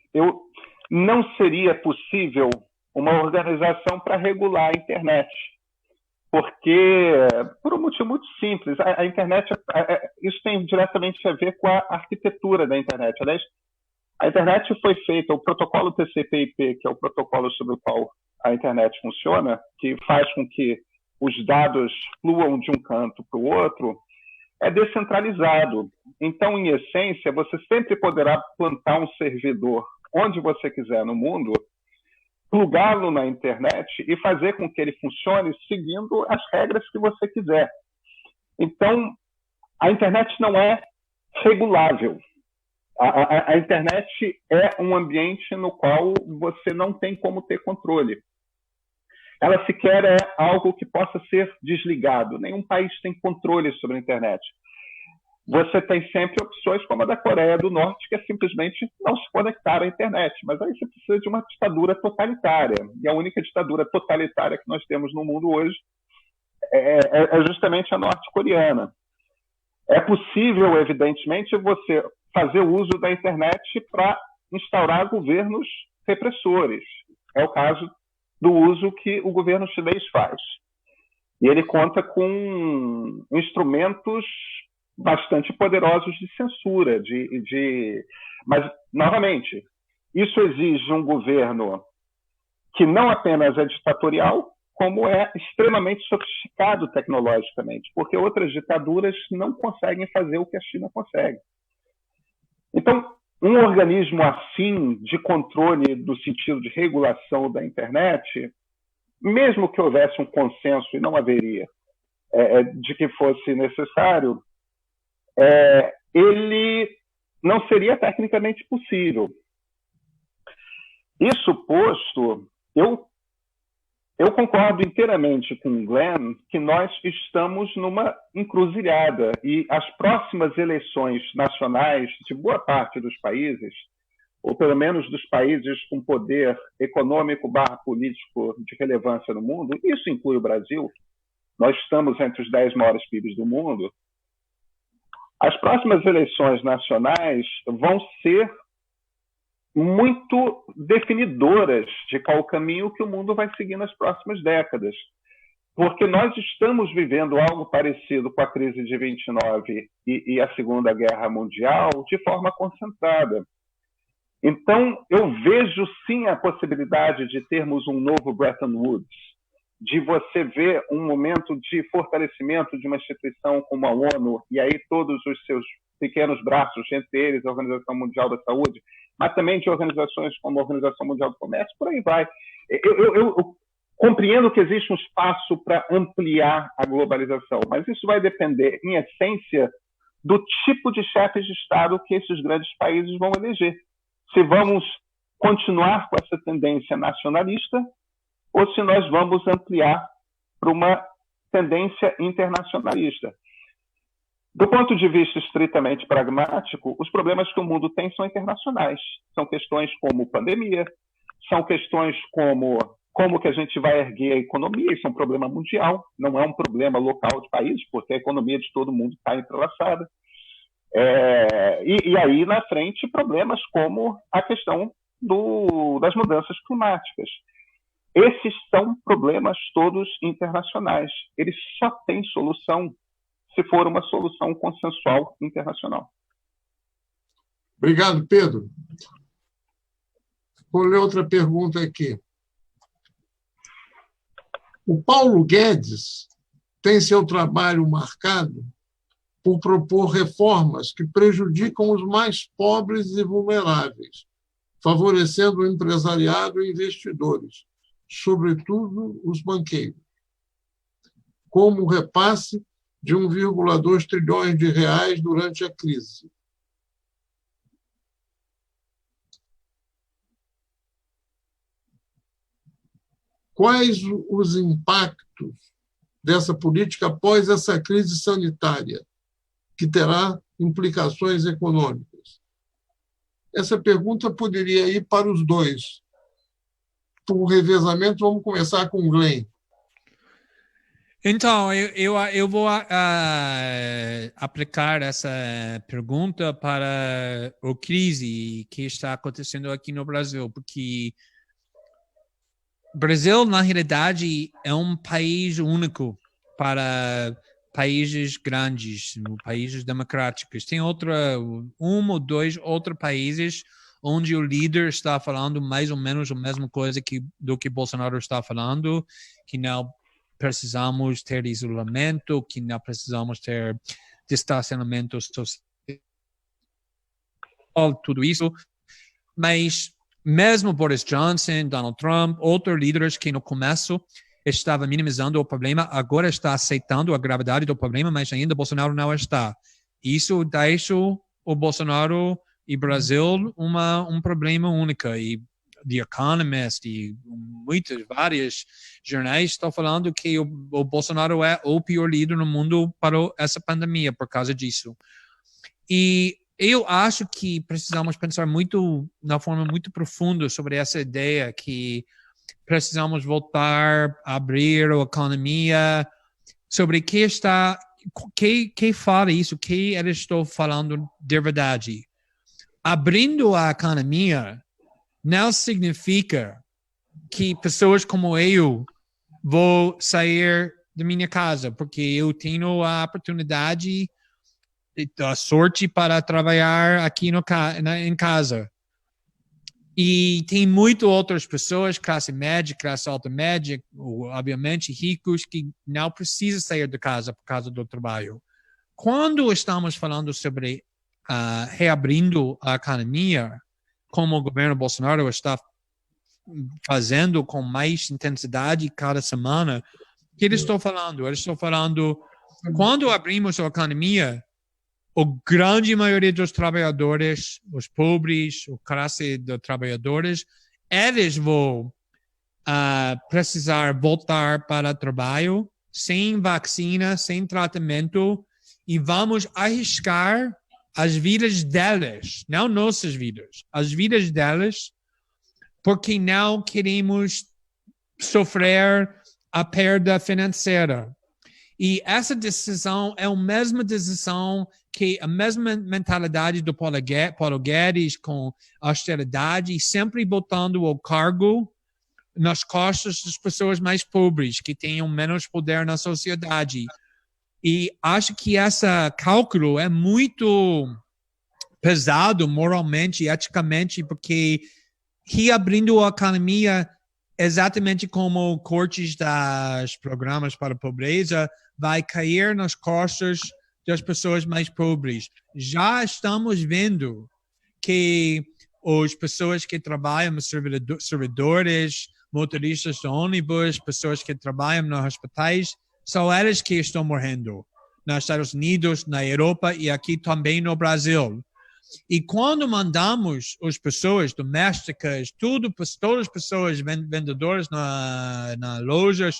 não seria possível uma organização para regular a internet. Porque, por um motivo muito simples, a internet, isso tem diretamente a ver com a arquitetura da internet. Aliás, a internet foi feita, o protocolo TCP/IP, que é o protocolo sobre o qual a internet funciona, que faz com que os dados fluam de um canto para o outro, é descentralizado. Então, em essência, você sempre poderá plantar um servidor onde você quiser no mundo, plugá-lo na internet e fazer com que ele funcione seguindo as regras que você quiser. Então, a internet não é regulável. A internet é um ambiente no qual você não tem como ter controle. Ela sequer é algo que possa ser desligado. Nenhum país tem controle sobre a internet. Você tem sempre opções como a da Coreia do Norte, que é simplesmente não se conectar à internet. Mas aí você precisa de uma ditadura totalitária. E a única ditadura totalitária que nós temos no mundo hoje é justamente a norte-coreana. É possível, evidentemente, você fazer uso da internet para instaurar governos repressores. É o caso do uso que o governo chinês faz. E ele conta com instrumentos bastante poderosos de censura. Mas, novamente, isso exige um governo que não apenas é ditatorial, como é extremamente sofisticado tecnologicamente, porque outras ditaduras não conseguem fazer o que a China consegue. Então, um organismo assim, de controle do sentido de regulação da internet, mesmo que houvesse um consenso, e não haveria, de que fosse necessário, ele não seria tecnicamente possível. Isso posto, eu concordo inteiramente com o Glenn que nós estamos numa encruzilhada e as próximas eleições nacionais de boa parte dos países, ou pelo menos dos países com poder econômico/político de relevância no mundo, isso inclui o Brasil, nós estamos entre os 10 maiores PIBs do mundo, as próximas eleições nacionais vão ser muito definidoras de qual caminho que o mundo vai seguir nas próximas décadas. Porque nós estamos vivendo algo parecido com a crise de 29 e a Segunda Guerra Mundial de forma concentrada. Então, eu vejo sim a possibilidade de termos um novo Bretton Woods, de você ver um momento de fortalecimento de uma instituição como a ONU, e aí todos os seus pequenos braços, entre eles a Organização Mundial da Saúde, mas também de organizações como a Organização Mundial do Comércio, por aí vai. Eu compreendo que existe um espaço para ampliar a globalização, mas isso vai depender, em essência, do tipo de chefes de Estado que esses grandes países vão eleger. Se vamos continuar com essa tendência nacionalista ou se nós vamos ampliar para uma tendência internacionalista. Do ponto de vista estritamente pragmático, os problemas que o mundo tem são internacionais. São questões como pandemia, são questões como que a gente vai erguer a economia, isso é um problema mundial, não é um problema local de países, porque a economia de todo mundo está entrelaçada. E aí, na frente, problemas como a questão das mudanças climáticas. Esses são problemas todos internacionais. Eles só têm solução se for uma solução consensual internacional.
Obrigado, Pedro. Vou ler outra pergunta aqui. O Paulo Guedes tem seu trabalho marcado por propor reformas que prejudicam os mais pobres e vulneráveis, favorecendo o empresariado e investidores, sobretudo os banqueiros, como o repasse de 1,2 trilhões de reais durante a crise. Quais os impactos dessa política após essa crise sanitária, que terá implicações econômicas? Essa pergunta poderia ir para os dois. Por revezamento, vamos começar com o Glenn.
Então, eu vou aplicar essa pergunta para a crise que está acontecendo aqui no Brasil, porque o Brasil, na realidade, é um país único para países grandes, países democráticos. Tem um ou dois outros países onde o líder está falando mais ou menos a mesma coisa do que Bolsonaro está falando, que não precisamos ter isolamento, que não precisamos ter distanciamento social, tudo isso. Mas mesmo Boris Johnson, Donald Trump, outros líderes que no começo estavam minimizando o problema, agora está aceitando a gravidade do problema, mas ainda Bolsonaro não está. Isso deixa o Bolsonaro e Brasil um problema único. E The Economist e vários jornais estão falando que o Bolsonaro é o pior líder no mundo para essa pandemia por causa disso. E eu acho que precisamos pensar na forma muito profunda sobre essa ideia que precisamos voltar a abrir a economia, sobre quem fala isso, que eles estão falando de verdade. Abrindo a economia não significa que pessoas como eu vou sair da minha casa, porque eu tenho a oportunidade, a sorte para trabalhar aqui em casa. E tem muitas outras pessoas, classe média, classe alta média, obviamente ricos, que não precisam sair de casa por causa do trabalho. Quando estamos falando sobre reabrindo a economia, como o governo Bolsonaro está fazendo com mais intensidade cada semana, o que eles estão falando? Eles estão falando, quando abrimos a economia, a grande maioria dos trabalhadores, os pobres, a classe de trabalhadores, eles vão precisar voltar para o trabalho sem vacina, sem tratamento, e vamos arriscar as vidas delas, não nossas vidas, as vidas delas, porque não queremos sofrer a perda financeira. E essa decisão é a mesma decisão que a mesma mentalidade do Paulo Guedes com austeridade, sempre botando o cargo nas costas das pessoas mais pobres, que tenham menos poder na sociedade. E acho que esse cálculo é muito pesado moralmente e eticamente, porque reabrindo a economia, exatamente como cortes dos programas para a pobreza, vai cair nas costas das pessoas mais pobres. Já estamos vendo que as pessoas que trabalham, servidores, motoristas de ônibus, pessoas que trabalham nos hospitais, são elas que estão morrendo nos Estados Unidos, na Europa e aqui também no Brasil. E quando mandamos as pessoas domésticas, todas as pessoas vendedoras na lojas,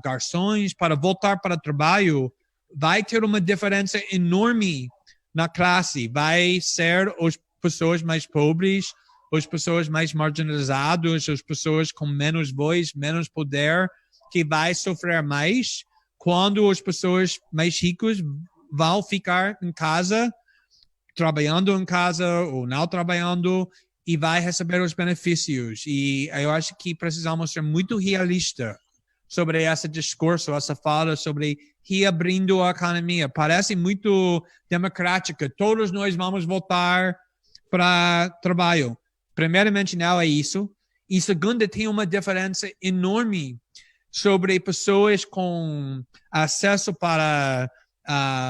garçons, para voltar para o trabalho, vai ter uma diferença enorme na classe. Vai ser as pessoas mais pobres, as pessoas mais marginalizadas, as pessoas com menos voz, menos poder, que vai sofrer mais quando as pessoas mais ricas vão ficar em casa, trabalhando em casa ou não trabalhando, e vai receber os benefícios. E eu acho que precisamos ser muito realistas sobre esse discurso, essa fala sobre reabrindo a economia. Parece muito democrática. Todos nós vamos voltar para trabalho. Primeiramente, não é isso. E segundo, tem uma diferença enorme sobre pessoas com acesso para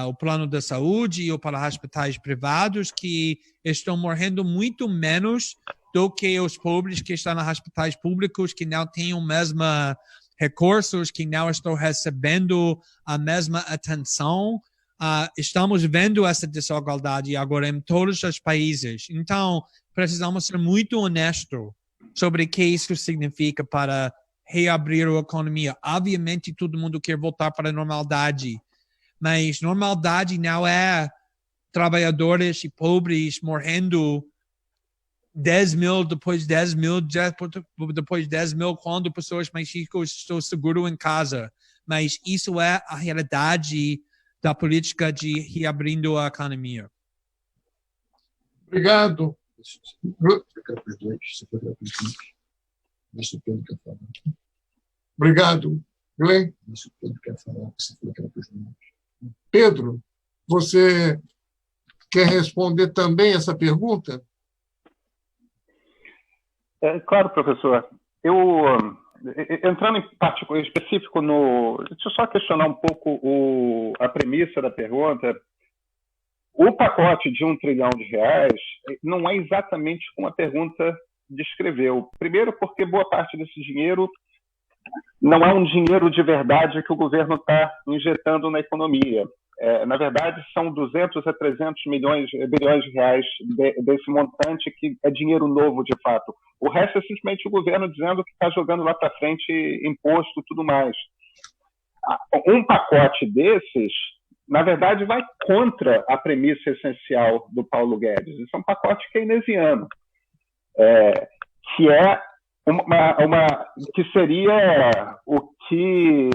o plano de saúde ou para hospitais privados, que estão morrendo muito menos do que os pobres que estão nos hospitais públicos, que não têm os mesmos recursos, que não estão recebendo a mesma atenção. Estamos vendo essa desigualdade agora em todos os países. Então, precisamos ser muito honestos sobre o que isso significa para reabrir a economia. Obviamente, todo mundo quer voltar para a normalidade, mas normalidade não é trabalhadores e pobres morrendo 10 mil, depois 10 mil, depois 10 mil, quando pessoas mais ricas estão seguras em casa. mas isso é a realidade da política de reabrindo a economia.
Obrigado.
Eu quero para os dois, se for para os dois. Deixa o Pedro quer falar.
Obrigado. Glenn?
Deixa o Pedro quer falar, se for para os dois.
Pedro, você quer responder também essa pergunta?
Claro, professor. Entrando em particular, específico deixa eu só questionar um pouco a premissa da pergunta. O pacote de R$1 trilhão não é exatamente como a pergunta descreveu. Primeiro, porque boa parte desse dinheiro não é um dinheiro de verdade que o governo está injetando na economia. Na verdade, são 200 a 300 bilhões de reais desse montante que é dinheiro novo, de fato. O resto é simplesmente o governo dizendo que está jogando lá para frente imposto e tudo mais. Um pacote desses, na verdade, vai contra a premissa essencial do Paulo Guedes. Isso é um pacote keynesiano, que é que seria o que,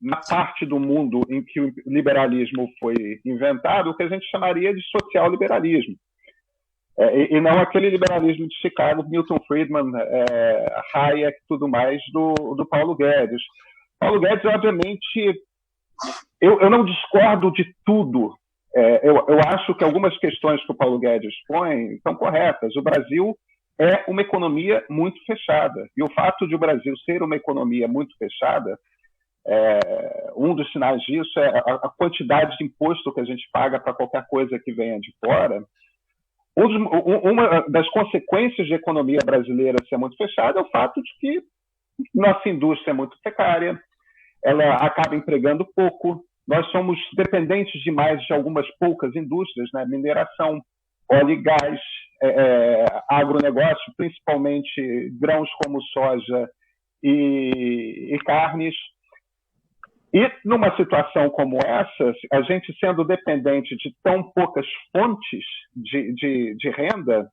na parte do mundo em que o liberalismo foi inventado, o que a gente chamaria de social-liberalismo. E não aquele liberalismo de Chicago, Milton Friedman, Hayek e tudo mais do Paulo Guedes. Paulo Guedes, obviamente, eu não discordo de tudo. Eu acho que algumas questões que o Paulo Guedes põe são corretas. O Brasil é uma economia muito fechada. E o fato de o Brasil ser uma economia muito fechada, um dos sinais disso é a quantidade de imposto que a gente paga para qualquer coisa que venha de fora. Uma das consequências de a economia brasileira ser muito fechada é o fato de que nossa indústria é muito precária, ela acaba empregando pouco, nós somos dependentes demais de algumas poucas indústrias, né? Mineração, óleo e gás, agronegócio, principalmente grãos como soja e carnes. E numa situação como essa, a gente sendo dependente de tão poucas fontes de renda,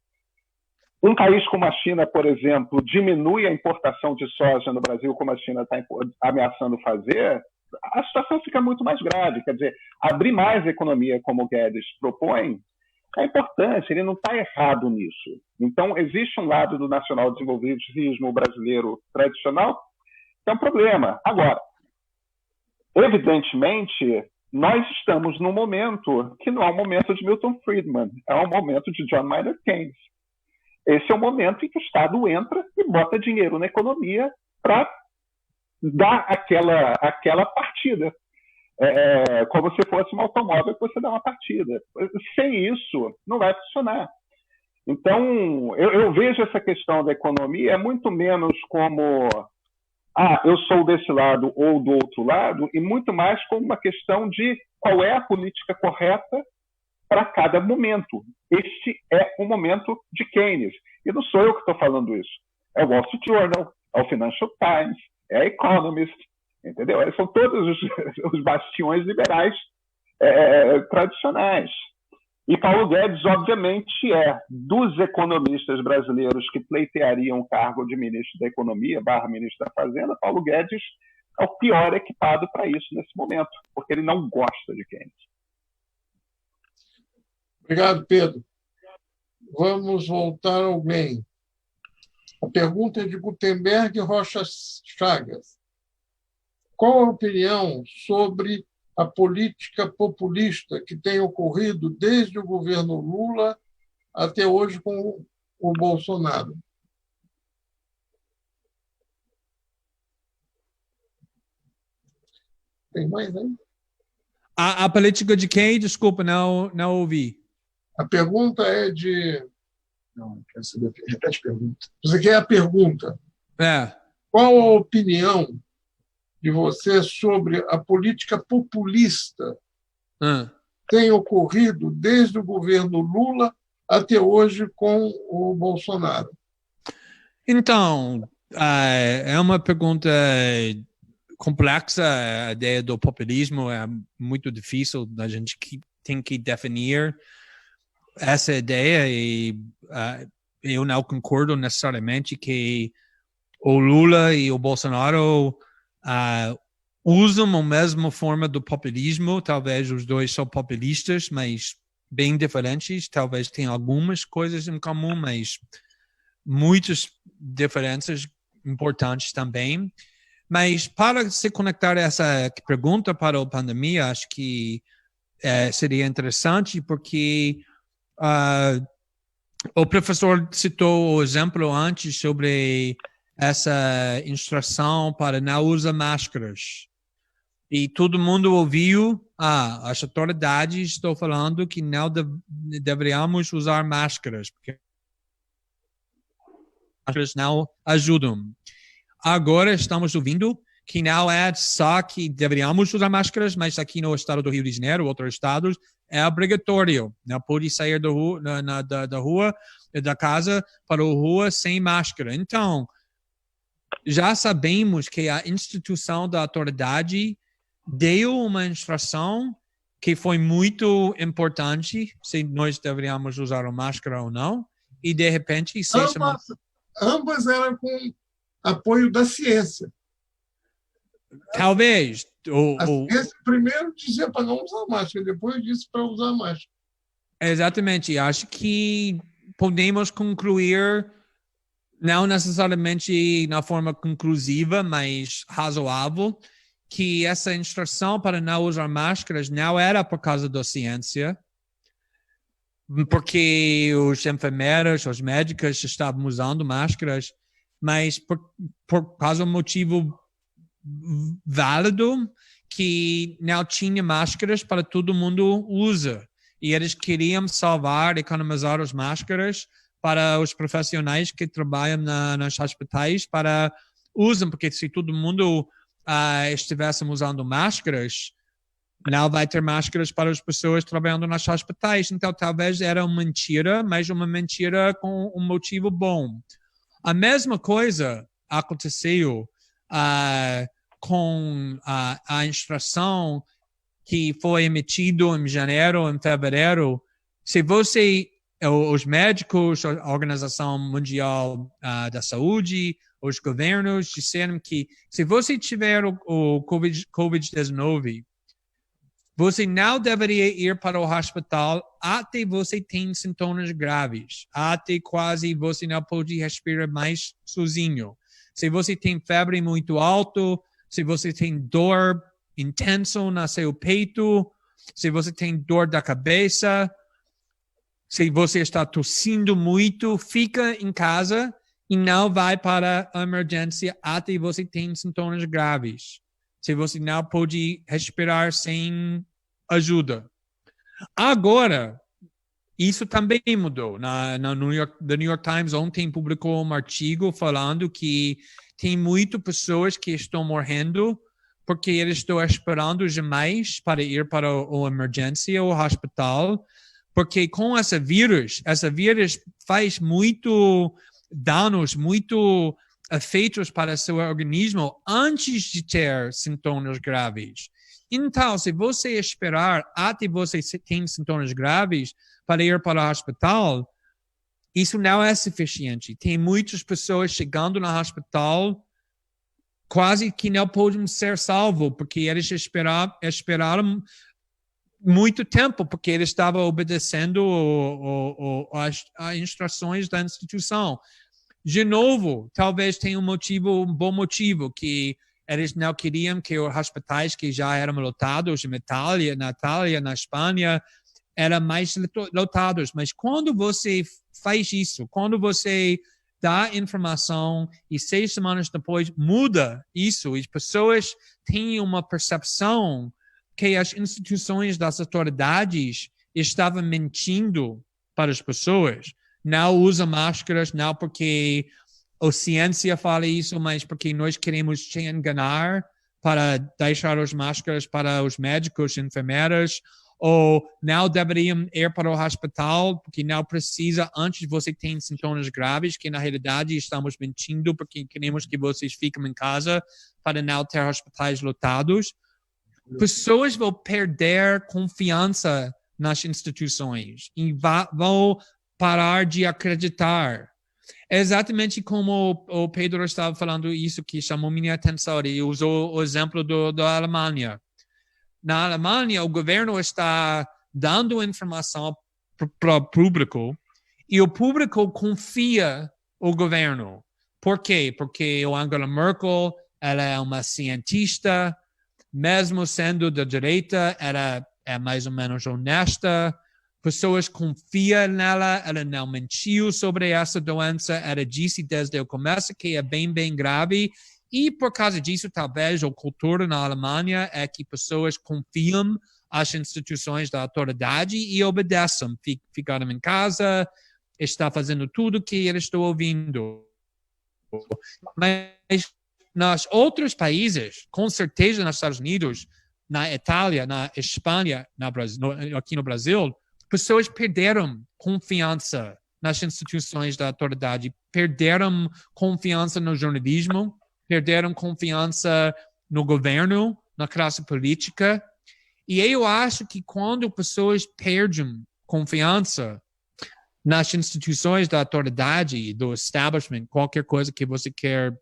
um país como a China, por exemplo, diminui a importação de soja no Brasil, como a China está ameaçando fazer, a situação fica muito mais grave. Quer dizer, abrir mais a economia, como o Guedes propõe, é importante, ele não está errado nisso. Então, existe um lado do nacional desenvolvimentismo brasileiro tradicional que é um problema. Agora, evidentemente, nós estamos num momento que não é um momento de Milton Friedman, é um momento de John Maynard Keynes. Esse é o momento em que o Estado entra e bota dinheiro na economia para dar aquela partida. Como se fosse um automóvel que você dá uma partida. Sem isso, não vai funcionar. Então, eu vejo essa questão da economia muito menos como eu sou desse lado ou do outro lado, e muito mais como uma questão de qual é a política correta para cada momento. Este é o momento de Keynes. E não sou eu que estou falando isso. É o Wall Street Journal, é o Financial Times, é a Economist, entendeu? São todos os bastiões liberais tradicionais. E Paulo Guedes, obviamente, dos economistas brasileiros que pleiteariam o cargo de ministro da Economia / ministro da Fazenda, Paulo Guedes é o pior equipado para isso nesse momento, porque ele não gosta de Keynes.
Obrigado, Pedro. Vamos voltar ao bem. A pergunta é de Gutenberg Rocha Chagas. Qual a opinião sobre a política populista que tem ocorrido desde o governo Lula até hoje com o Bolsonaro? Tem mais aí?
A política de quem? Desculpa, não ouvi.
A pergunta é de...
Não, quero saber. Repete a pergunta.
Você quer a pergunta? Qual a opinião de você sobre a política populista tem ocorrido desde o governo Lula até hoje com o Bolsonaro?
Então, é uma pergunta complexa. A ideia do populismo é muito difícil, a gente tem que definir essa ideia e eu não concordo necessariamente que o Lula e o Bolsonaro usam a mesma forma do populismo, talvez os dois são populistas, mas bem diferentes, talvez tenham algumas coisas em comum, mas muitas diferenças importantes também. Mas para se conectar essa pergunta para a pandemia, acho que seria interessante, porque o professor citou o exemplo antes sobre essa instrução para não usar máscaras. E todo mundo ouviu, as autoridades estão falando que não deveríamos usar máscaras, porque máscaras não ajudam. Agora estamos ouvindo que não é só que deveríamos usar máscaras, mas aqui no estado do Rio de Janeiro, outros estados, é obrigatório. Não pode sair da rua, da casa para a rua sem máscara. Então, já sabemos que a instituição da autoridade deu uma instrução que foi muito importante, se nós deveríamos usar a máscara ou não, e de repente...
Ambas eram com apoio da ciência.
Talvez.
A ciência primeiro dizia para não usar máscara, depois disse para usar máscara.
Exatamente. Acho que podemos concluir, não necessariamente na forma conclusiva, mas razoável, que essa instrução para não usar máscaras não era por causa da ciência, porque os enfermeiros, os médicos estavam usando máscaras, mas por causa de um motivo válido que não tinha máscaras para todo mundo usar. E eles queriam salvar, economizar as máscaras para os profissionais que trabalham nos hospitais para usar, porque se todo mundo estivesse usando máscaras, não vai ter máscaras para as pessoas trabalhando nos hospitais. Então, talvez era uma mentira, mas uma mentira com um motivo bom. A mesma coisa aconteceu com a instrução que foi emitida em janeiro, em fevereiro. Se os médicos, a Organização Mundial da Saúde, os governos disseram que se você tiver o Covid-19, você não deveria ir para o hospital até você ter sintomas graves, até quase você não pode respirar mais sozinho. Se você tem febre muito alta, se você tem dor intensa no seu peito, se você tem dor da cabeça, se você está tossindo muito, fica em casa e não vai para a emergência até você ter sintomas graves. Se você não pode respirar sem ajuda. Agora, isso também mudou. The New York Times ontem publicou um artigo falando que tem muitas pessoas que estão morrendo porque eles estão esperando demais para ir para a emergência ou hospital, porque com esse vírus faz muito danos, muito efeitos para o seu organismo antes de ter sintomas graves. Então, se você esperar até você ter sintomas graves para ir para o hospital, isso não é suficiente. Tem muitas pessoas chegando no hospital quase que não podem ser salvos, porque eles esperaram muito tempo, porque eles estavam obedecendo as instruções da instituição. De novo, talvez tenha um bom motivo, que eles não queriam que os hospitais que já eram lotados na Itália, na Espanha, eram mais lotados. Mas quando você faz isso, quando você dá informação e 6 semanas depois muda isso, e as pessoas têm uma percepção que as instituições das autoridades estavam mentindo para as pessoas. Não usa máscaras, não porque a ciência fala isso, mas porque nós queremos te enganar para deixar as máscaras para os médicos, enfermeiras, ou não deveriam ir para o hospital porque não precisa antes você ter sintomas graves, que na realidade estamos mentindo porque queremos que vocês fiquem em casa para não ter hospitais lotados. Pessoas vão perder confiança nas instituições e vão parar de acreditar. exatamente como o Pedro estava falando, isso que chamou minha atenção. Ele usou o exemplo da Alemanha. Na Alemanha, o governo está dando informação para o público e o público confia no governo. Por quê? Porque a Angela Merkel, ela é uma cientista, mesmo sendo da direita, ela é mais ou menos honesta. Pessoas confiam nela, ela não mentiu sobre essa doença, ela disse desde o começo que é bem, bem grave. E por causa disso, talvez a cultura na Alemanha é que pessoas confiam as instituições da autoridade e obedecem. Ficaram em casa, está fazendo tudo que eles estão ouvindo. Mas nos outros países, com certeza nos Estados Unidos, na Itália, na Espanha, aqui no Brasil, pessoas perderam confiança nas instituições da autoridade, perderam confiança no jornalismo, perderam confiança no governo, na classe política. E eu acho que quando pessoas perdem confiança nas instituições da autoridade, do establishment, qualquer coisa que você quer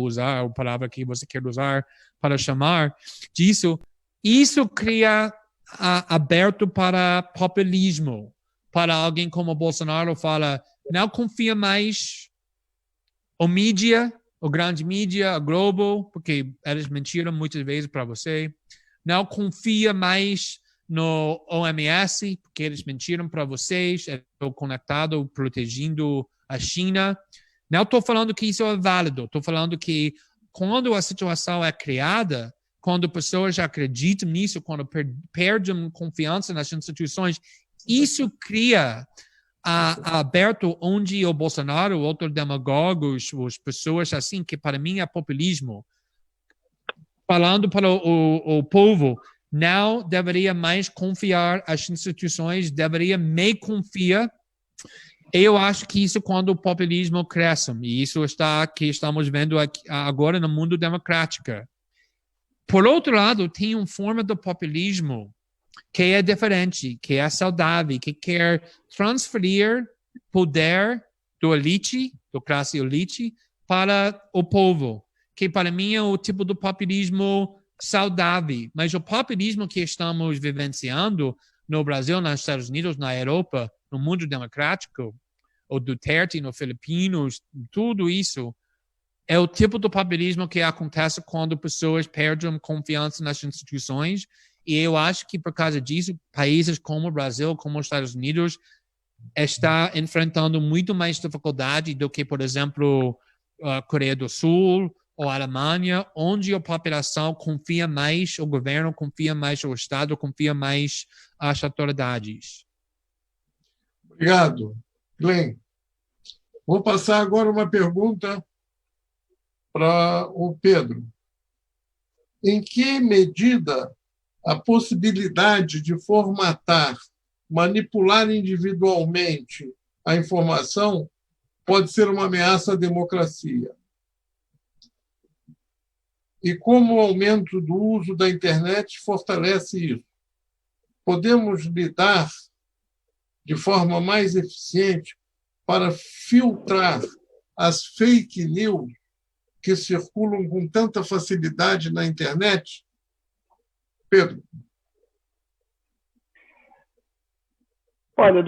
usar, a palavra que você quer usar para chamar disso, isso cria aberto para populismo, para alguém como Bolsonaro fala, não confia mais o mídia, o grande mídia, a Globo, porque eles mentiram muitas vezes para você, não confia mais no OMS, porque eles mentiram para vocês, estou conectado, protegendo a China. Não estou falando que isso é válido, estou falando que quando a situação é criada, quando pessoas acreditam nisso, quando perdem confiança nas instituições, isso cria aberto onde o Bolsonaro, outros demagogos, as pessoas assim, que para mim é populismo, falando para o povo, não deveria mais confiar nas instituições, deveria me confiar. Eu acho que isso quando o populismo cresce, e isso está que estamos vendo aqui, agora no mundo democrático. Por outro lado, tem uma forma do populismo que é diferente, que é saudável, que quer transferir poder do elite, do classe elite, para o povo, que para mim é o tipo do populismo saudável. Mas o populismo que estamos vivenciando no Brasil, nos Estados Unidos, na Europa, no mundo democrático, o Duterte nos Filipinos, tudo isso, é o tipo do populismo que acontece quando pessoas perdem confiança nas instituições. E eu acho que, por causa disso, países como o Brasil, como os Estados Unidos, está enfrentando muito mais dificuldade do que, por exemplo, a Coreia do Sul ou a Alemanha, onde a população confia mais no governo, confia mais no Estado, confia mais as autoridades.
Obrigado. Glenn, vou passar agora uma pergunta para o Pedro. Em que medida a possibilidade de formatar, manipular individualmente a informação pode ser uma ameaça à democracia? E como o aumento do uso da internet fortalece isso? Podemos lidar de forma mais eficiente para filtrar as fake news que circulam com tanta facilidade na internet? Pedro.
Olha,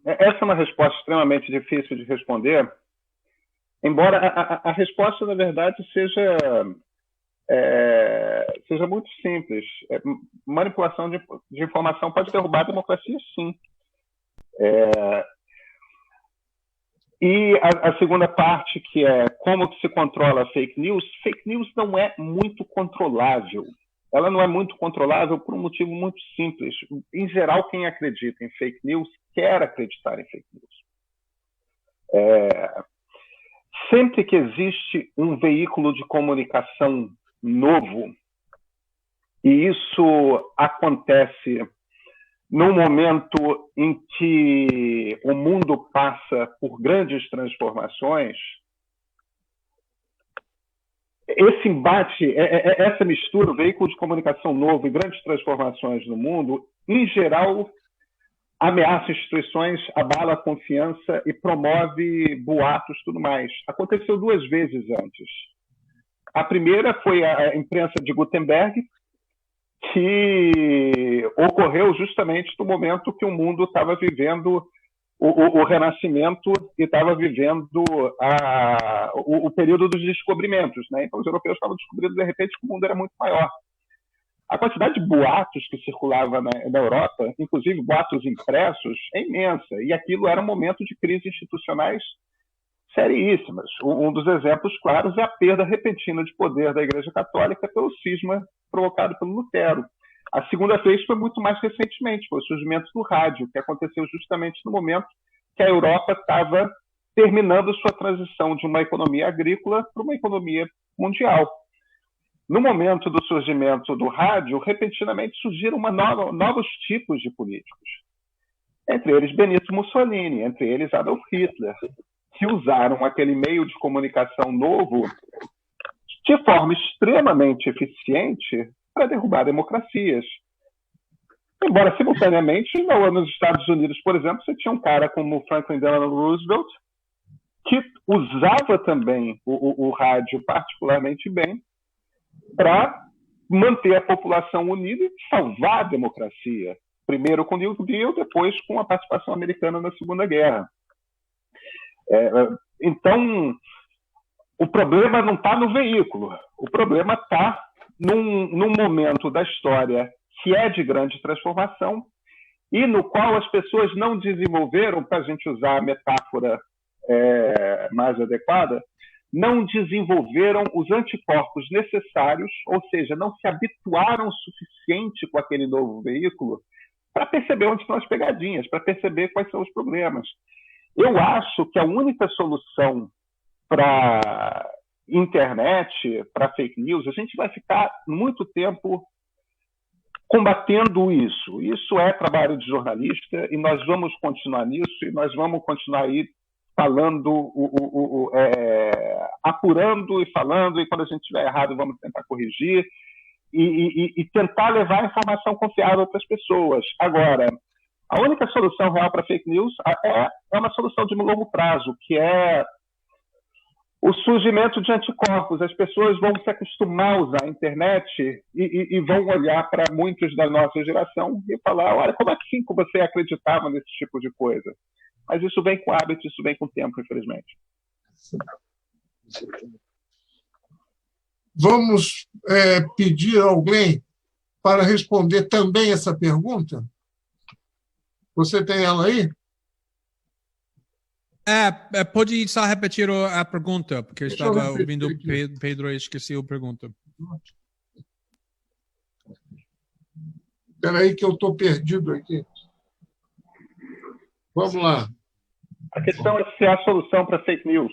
essa é uma resposta extremamente difícil de responder, embora a resposta, na verdade, seja muito simples. Manipulação de informação pode derrubar a democracia, sim. E a segunda parte, que é como que se controla a fake news não é muito controlável. Ela não é muito controlável por um motivo muito simples. Em geral, quem acredita em fake news quer acreditar em fake news. Sempre que existe um veículo de comunicação novo, e isso acontece num momento em que o mundo passa por grandes transformações, esse embate, essa mistura, veículo de comunicação novo e grandes transformações no mundo, em geral, ameaça instituições, abala a confiança e promove boatos e tudo mais. Aconteceu 2 vezes antes. A primeira foi a imprensa de Gutenberg, que ocorreu justamente no momento que o mundo estava vivendo o Renascimento e estava vivendo o período dos descobrimentos, né? Então, os europeus estavam descobrindo, de repente, que o mundo era muito maior. A quantidade de boatos que circulava na Europa, inclusive boatos impressos, é imensa. E aquilo era um momento de crise institucionais seríssimas. Um dos exemplos claros é a perda repentina de poder da Igreja Católica pelo cisma provocado pelo Lutero. A segunda vez foi muito mais recentemente, foi o surgimento do rádio, que aconteceu justamente no momento que a Europa estava terminando sua transição de uma economia agrícola para uma economia mundial. No momento do surgimento do rádio, repentinamente surgiram novos tipos de políticos. Entre eles Benito Mussolini, entre eles Adolf Hitler, que usaram aquele meio de comunicação novo de forma extremamente eficiente para derrubar democracias. Embora, simultaneamente, nos Estados Unidos, por exemplo, você tinha um cara como Franklin Delano Roosevelt, que usava também o rádio particularmente bem para manter a população unida e salvar a democracia. Primeiro com New Deal, depois com a participação americana na Segunda Guerra. Então, o problema não está no veículo, o problema está num momento da história que é de grande transformação e no qual as pessoas não desenvolveram, para a gente usar a metáfora mais adequada, não desenvolveram os anticorpos necessários, ou seja, não se habituaram o suficiente com aquele novo veículo para perceber onde estão as pegadinhas, para perceber quais são os problemas. Eu acho que a única solução para internet, para fake news, a gente vai ficar muito tempo combatendo isso. Isso é trabalho de jornalista e nós vamos continuar nisso e nós vamos continuar aí falando, apurando e falando, e quando a gente estiver errado vamos tentar corrigir e tentar levar a informação confiável para as pessoas. Agora, a única solução real para fake news é uma solução de longo prazo, que é o surgimento de anticorpos. As pessoas vão se acostumar a usar a internet e vão olhar para muitos da nossa geração e falar, olha, como assim que você acreditava nesse tipo de coisa? Mas isso vem com hábito, isso vem com tempo, infelizmente.
Vamos pedir a alguém para responder também essa pergunta? Você tem ela aí?
Pode só repetir a pergunta, porque eu estava ouvindo o Pedro e esqueci a pergunta.
Espera aí que eu estou perdido aqui. Vamos lá.
A questão é se há solução para fake news.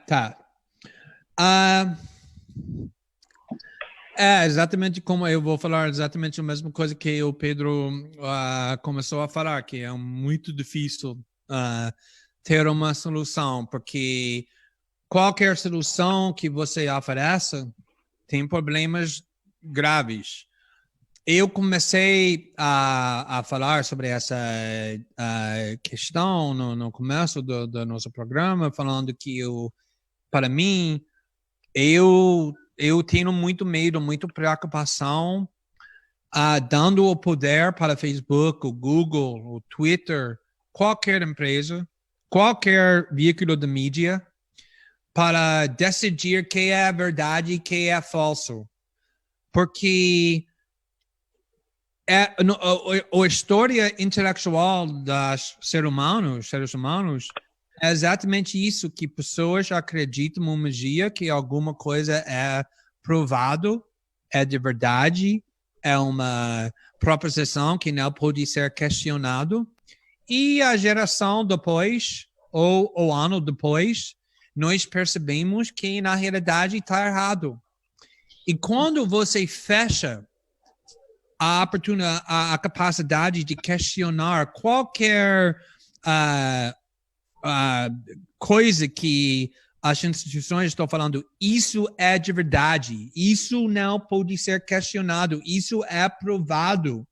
Tá. Exatamente como eu vou falar exatamente a mesma coisa que o Pedro começou a falar, que é muito difícil ter uma solução, porque qualquer solução que você ofereça tem problemas graves. Eu comecei a falar sobre essa questão no começo do nosso programa, falando que para mim, eu tenho muito medo, muita preocupação, dando o poder para o Facebook, o Google, o Twitter, qualquer empresa, qualquer veículo de mídia, para decidir o que é verdade e o que é falso. Porque a história intelectual dos seres humanos, é exatamente isso, que pessoas acreditam num dia que alguma coisa é provado, é de verdade, é uma proposição que não pode ser questionado, e a geração depois, ou o ano depois, nós percebemos que na realidade está errado. E quando você fecha a capacidade de questionar qualquer coisa que as instituições estão falando, isso é de verdade, isso não pode ser questionado, isso é provado.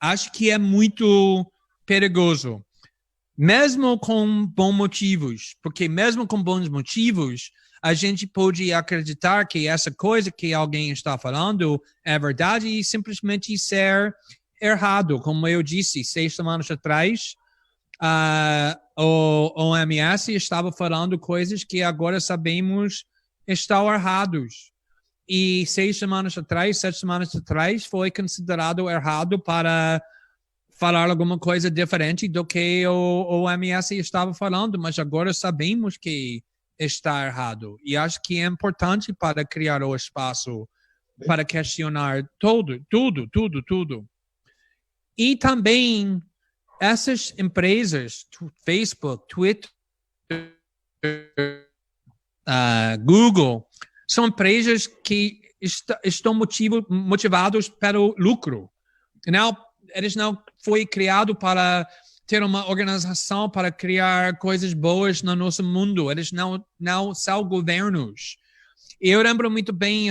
Acho que é muito perigoso. Mesmo com bons motivos, porque mesmo com bons motivos, a gente pode acreditar que essa coisa que alguém está falando é verdade e simplesmente ser errado. Como eu disse, 6 semanas atrás, o OMS estava falando coisas que agora sabemos estão errados. E 6 semanas atrás, 7 semanas atrás, foi considerado errado para falar alguma coisa diferente do que o OMS estava falando, mas agora sabemos que está errado. E acho que é importante para criar o espaço para questionar tudo. E também essas empresas, Facebook, Twitter, Google, são empresas que estão motivados pelo lucro. Eles não foi criado para ter uma organização para criar coisas boas no nosso mundo. Eles não são governos. E eu lembro muito bem,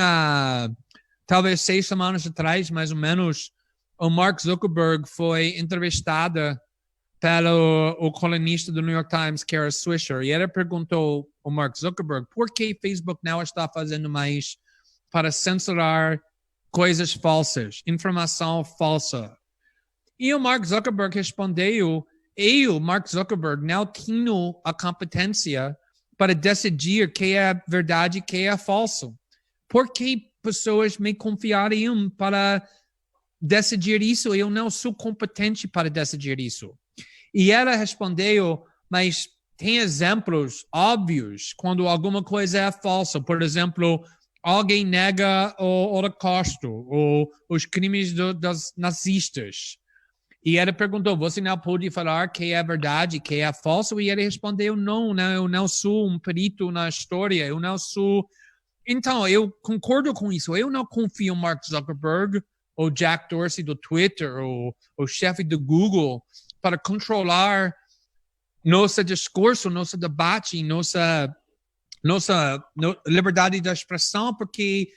talvez 6 semanas atrás, mais ou menos, o Mark Zuckerberg foi entrevistado pelo colunista do New York Times, Kara Swisher, e ele perguntou ao Mark Zuckerberg por que Facebook não está fazendo mais para censurar coisas falsas, informação falsa. E o Mark Zuckerberg respondeu, Mark Zuckerberg, não tenho a competência para decidir que é verdade e que é falso. Por que pessoas me confiariam para decidir isso? Eu não sou competente para decidir isso. E ela respondeu, mas tem exemplos óbvios quando alguma coisa é falsa. Por exemplo, alguém nega o Holocausto ou os crimes dos nazistas. E ela perguntou, você não pode falar que é verdade, que é falso? E ele respondeu, não, eu não sou um perito na história, eu não sou... Então, eu concordo com isso. Eu não confio em Mark Zuckerberg, ou Jack Dorsey do Twitter, ou o chefe do Google, para controlar nosso discurso, nosso debate, nossa liberdade de expressão, porque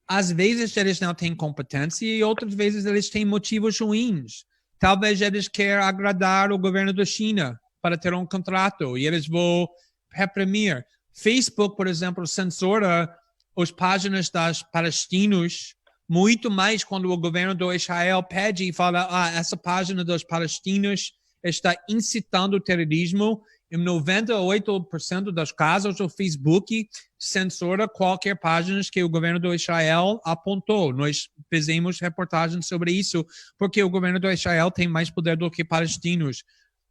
às vezes eles não têm competência e outras vezes eles têm motivos ruins. Talvez eles queiram agradar o governo da China para ter um contrato e eles vão reprimir. Facebook, por exemplo, censura as páginas dos palestinos muito mais quando o governo do Israel pede e fala essa página dos palestinos está incitando o terrorismo. Em 98% dos casos, o Facebook censura qualquer página que o governo do Israel apontou. Nós fizemos reportagens sobre isso, porque o governo do Israel tem mais poder do que palestinos.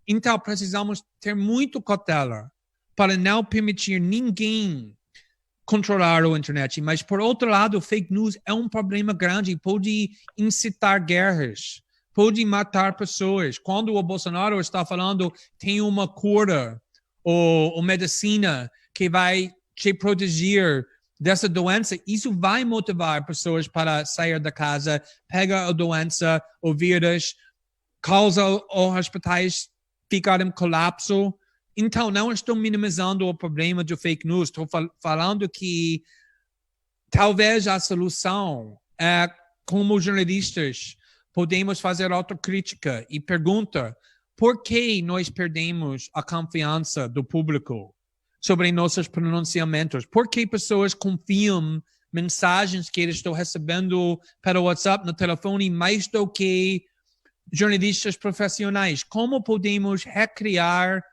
Então, precisamos ter muito cautela para não permitir ninguém controlar a internet. Mas, por outro lado, fake news é um problema grande, pode incitar guerras, pode matar pessoas. Quando o Bolsonaro está falando tem uma cura ou medicina que vai te proteger dessa doença, isso vai motivar pessoas para sair da casa, pegar a doença, o vírus, causa os hospitais ficarem em colapso. Então, não estou minimizando o problema de fake news, estou falando que talvez a solução é, como jornalistas, podemos fazer autocrítica e perguntar por que nós perdemos a confiança do público sobre nossos pronunciamentos? Por que pessoas confiam mensagens que eles estão recebendo pelo WhatsApp, no telefone, mais do que jornalistas profissionais? Como podemos recriar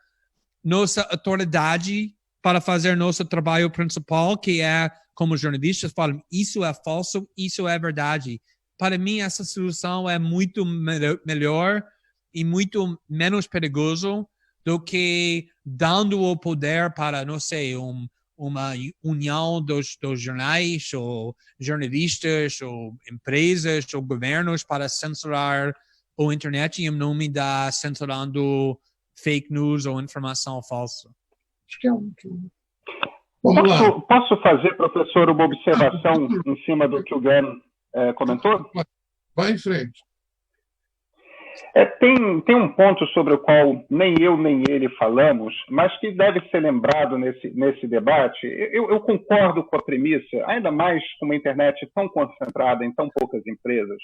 nossa autoridade para fazer nosso trabalho principal, que é, como jornalistas falam, isso é falso, isso é verdade. Para mim, essa solução é muito melhor e muito menos perigoso do que dando o poder para, não sei, uma união dos jornais, ou jornalistas, ou empresas, ou governos para censurar a internet em nome da censurando fake news ou informação falsa.
Acho que é
Vamos lá.
Posso fazer, professor, uma observação em cima do que o Glenn comentou?
Vai em frente.
Tem um ponto sobre o qual nem eu nem ele falamos, mas que deve ser lembrado nesse debate. Eu concordo com a premissa, ainda mais com uma internet tão concentrada em tão poucas empresas,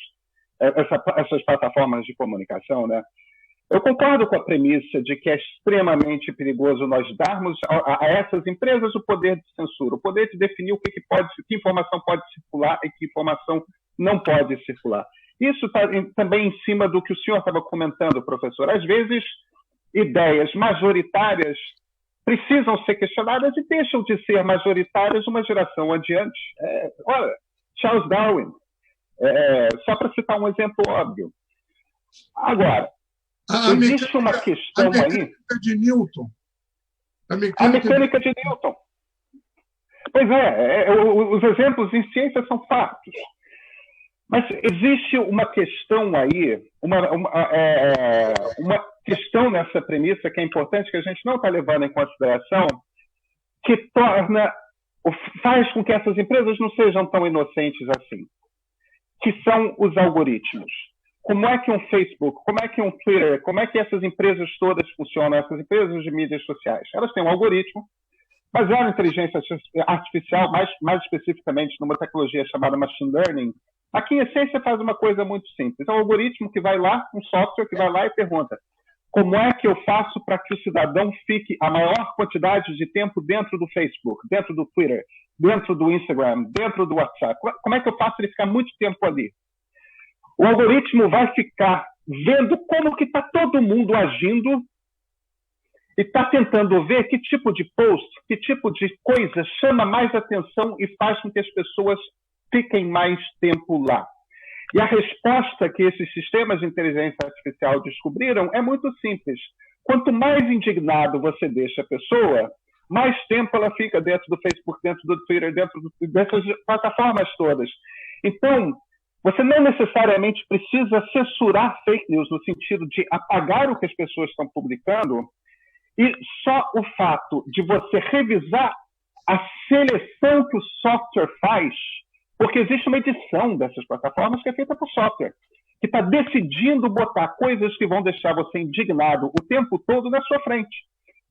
essas plataformas de comunicação, né? Eu concordo com a premissa de que é extremamente perigoso nós darmos a essas empresas o poder de censura, o poder de definir que informação pode circular e que informação não pode circular. Isso está também em cima do que o senhor estava comentando, professor. Às vezes, ideias majoritárias precisam ser questionadas e deixam de ser majoritárias uma geração adiante. Olha, Charles Darwin, só para citar um exemplo óbvio. Agora, existe uma questão aí...
A mecânica de Newton.
A mecânica de Newton. Pois os exemplos em ciência são fatos. Mas existe uma questão aí, uma questão nessa premissa que é importante, que a gente não está levando em consideração, que faz com que essas empresas não sejam tão inocentes assim, que são os algoritmos. Como é que um Facebook, como é que um Twitter, como é que essas empresas todas funcionam, essas empresas de mídias sociais? Elas têm um algoritmo baseado em inteligência artificial, mais especificamente numa tecnologia chamada machine learning. Aqui, em essência, faz uma coisa muito simples. É um algoritmo que vai lá, um software que vai lá e pergunta: como é que eu faço para que o cidadão fique a maior quantidade de tempo dentro do Facebook, dentro do Twitter, dentro do Instagram, dentro do WhatsApp? Como é que eu faço ele ficar muito tempo ali? O algoritmo vai ficar vendo como que está todo mundo agindo e está tentando ver que tipo de post, que tipo de coisa chama mais atenção e faz com que as pessoas fiquem mais tempo lá. E a resposta que esses sistemas de inteligência artificial descobriram é muito simples. Quanto mais indignado você deixa a pessoa, mais tempo ela fica dentro do Facebook, dentro do Twitter, dentro dessas plataformas todas. Então, você não necessariamente precisa censurar fake news no sentido de apagar o que as pessoas estão publicando, e só o fato de você revisar a seleção que o software faz, porque existe uma edição dessas plataformas que é feita por software, que está decidindo botar coisas que vão deixar você indignado o tempo todo na sua frente.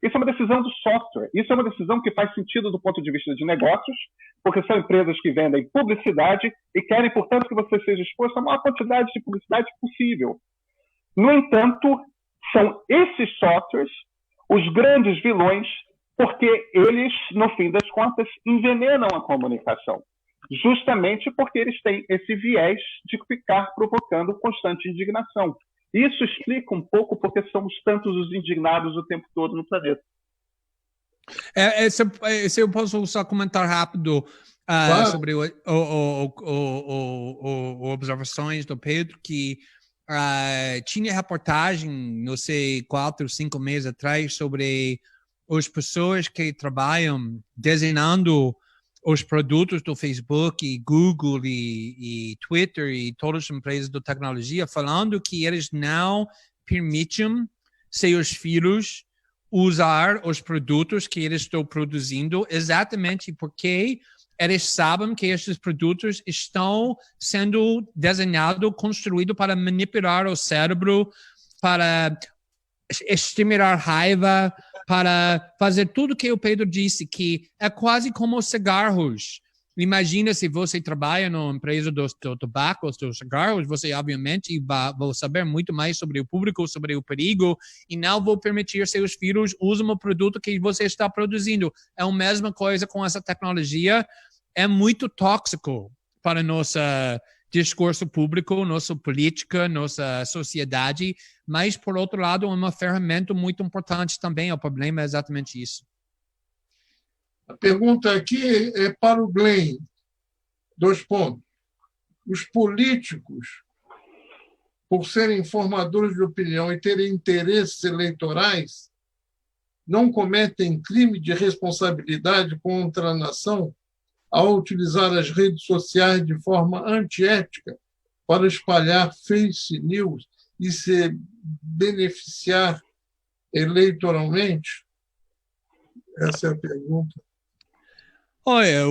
Isso é uma decisão do software. Isso é uma decisão que faz sentido do ponto de vista de negócios, porque são empresas que vendem publicidade e querem, portanto, que você seja exposto a maior quantidade de publicidade possível. No entanto, são esses softwares os grandes vilões, porque eles, no fim das contas, envenenam a comunicação. Justamente porque eles têm esse viés de ficar provocando constante indignação. Isso explica um pouco porque somos tantos os indignados o tempo todo no planeta.
Se eu posso só comentar rápido
Claro.
sobre observações do Pedro, que tinha reportagem, não sei, 4 ou 5 meses atrás, sobre as pessoas que trabalham desenhando os produtos do Facebook, e Google e Twitter e todas as empresas de tecnologia, falando que eles não permitem seus filhos usar os produtos que eles estão produzindo, exatamente porque eles sabem que esses produtos estão sendo desenhados, construídos para manipular o cérebro, para estimular raiva, para fazer tudo que o Pedro disse, que é quase como cigarros. Imagina se você trabalha numa empresa do tabaco, dos cigarros, você obviamente vai saber muito mais sobre o público, sobre o perigo, e não vou permitir seus filhos usem o produto que você está produzindo. É a mesma coisa com essa tecnologia. É muito tóxico para nosso discurso público, nossa política, nossa sociedade, mas, por outro lado, é uma ferramenta muito importante também. O problema é exatamente isso.
A pergunta aqui é para o Glenn. 2 pontos. Os políticos, por serem formadores de opinião e terem interesses eleitorais, não cometem crime de responsabilidade contra a nação ao utilizar as redes sociais de forma antiética para espalhar fake news e se beneficiar eleitoralmente? Essa é a pergunta.
Olha,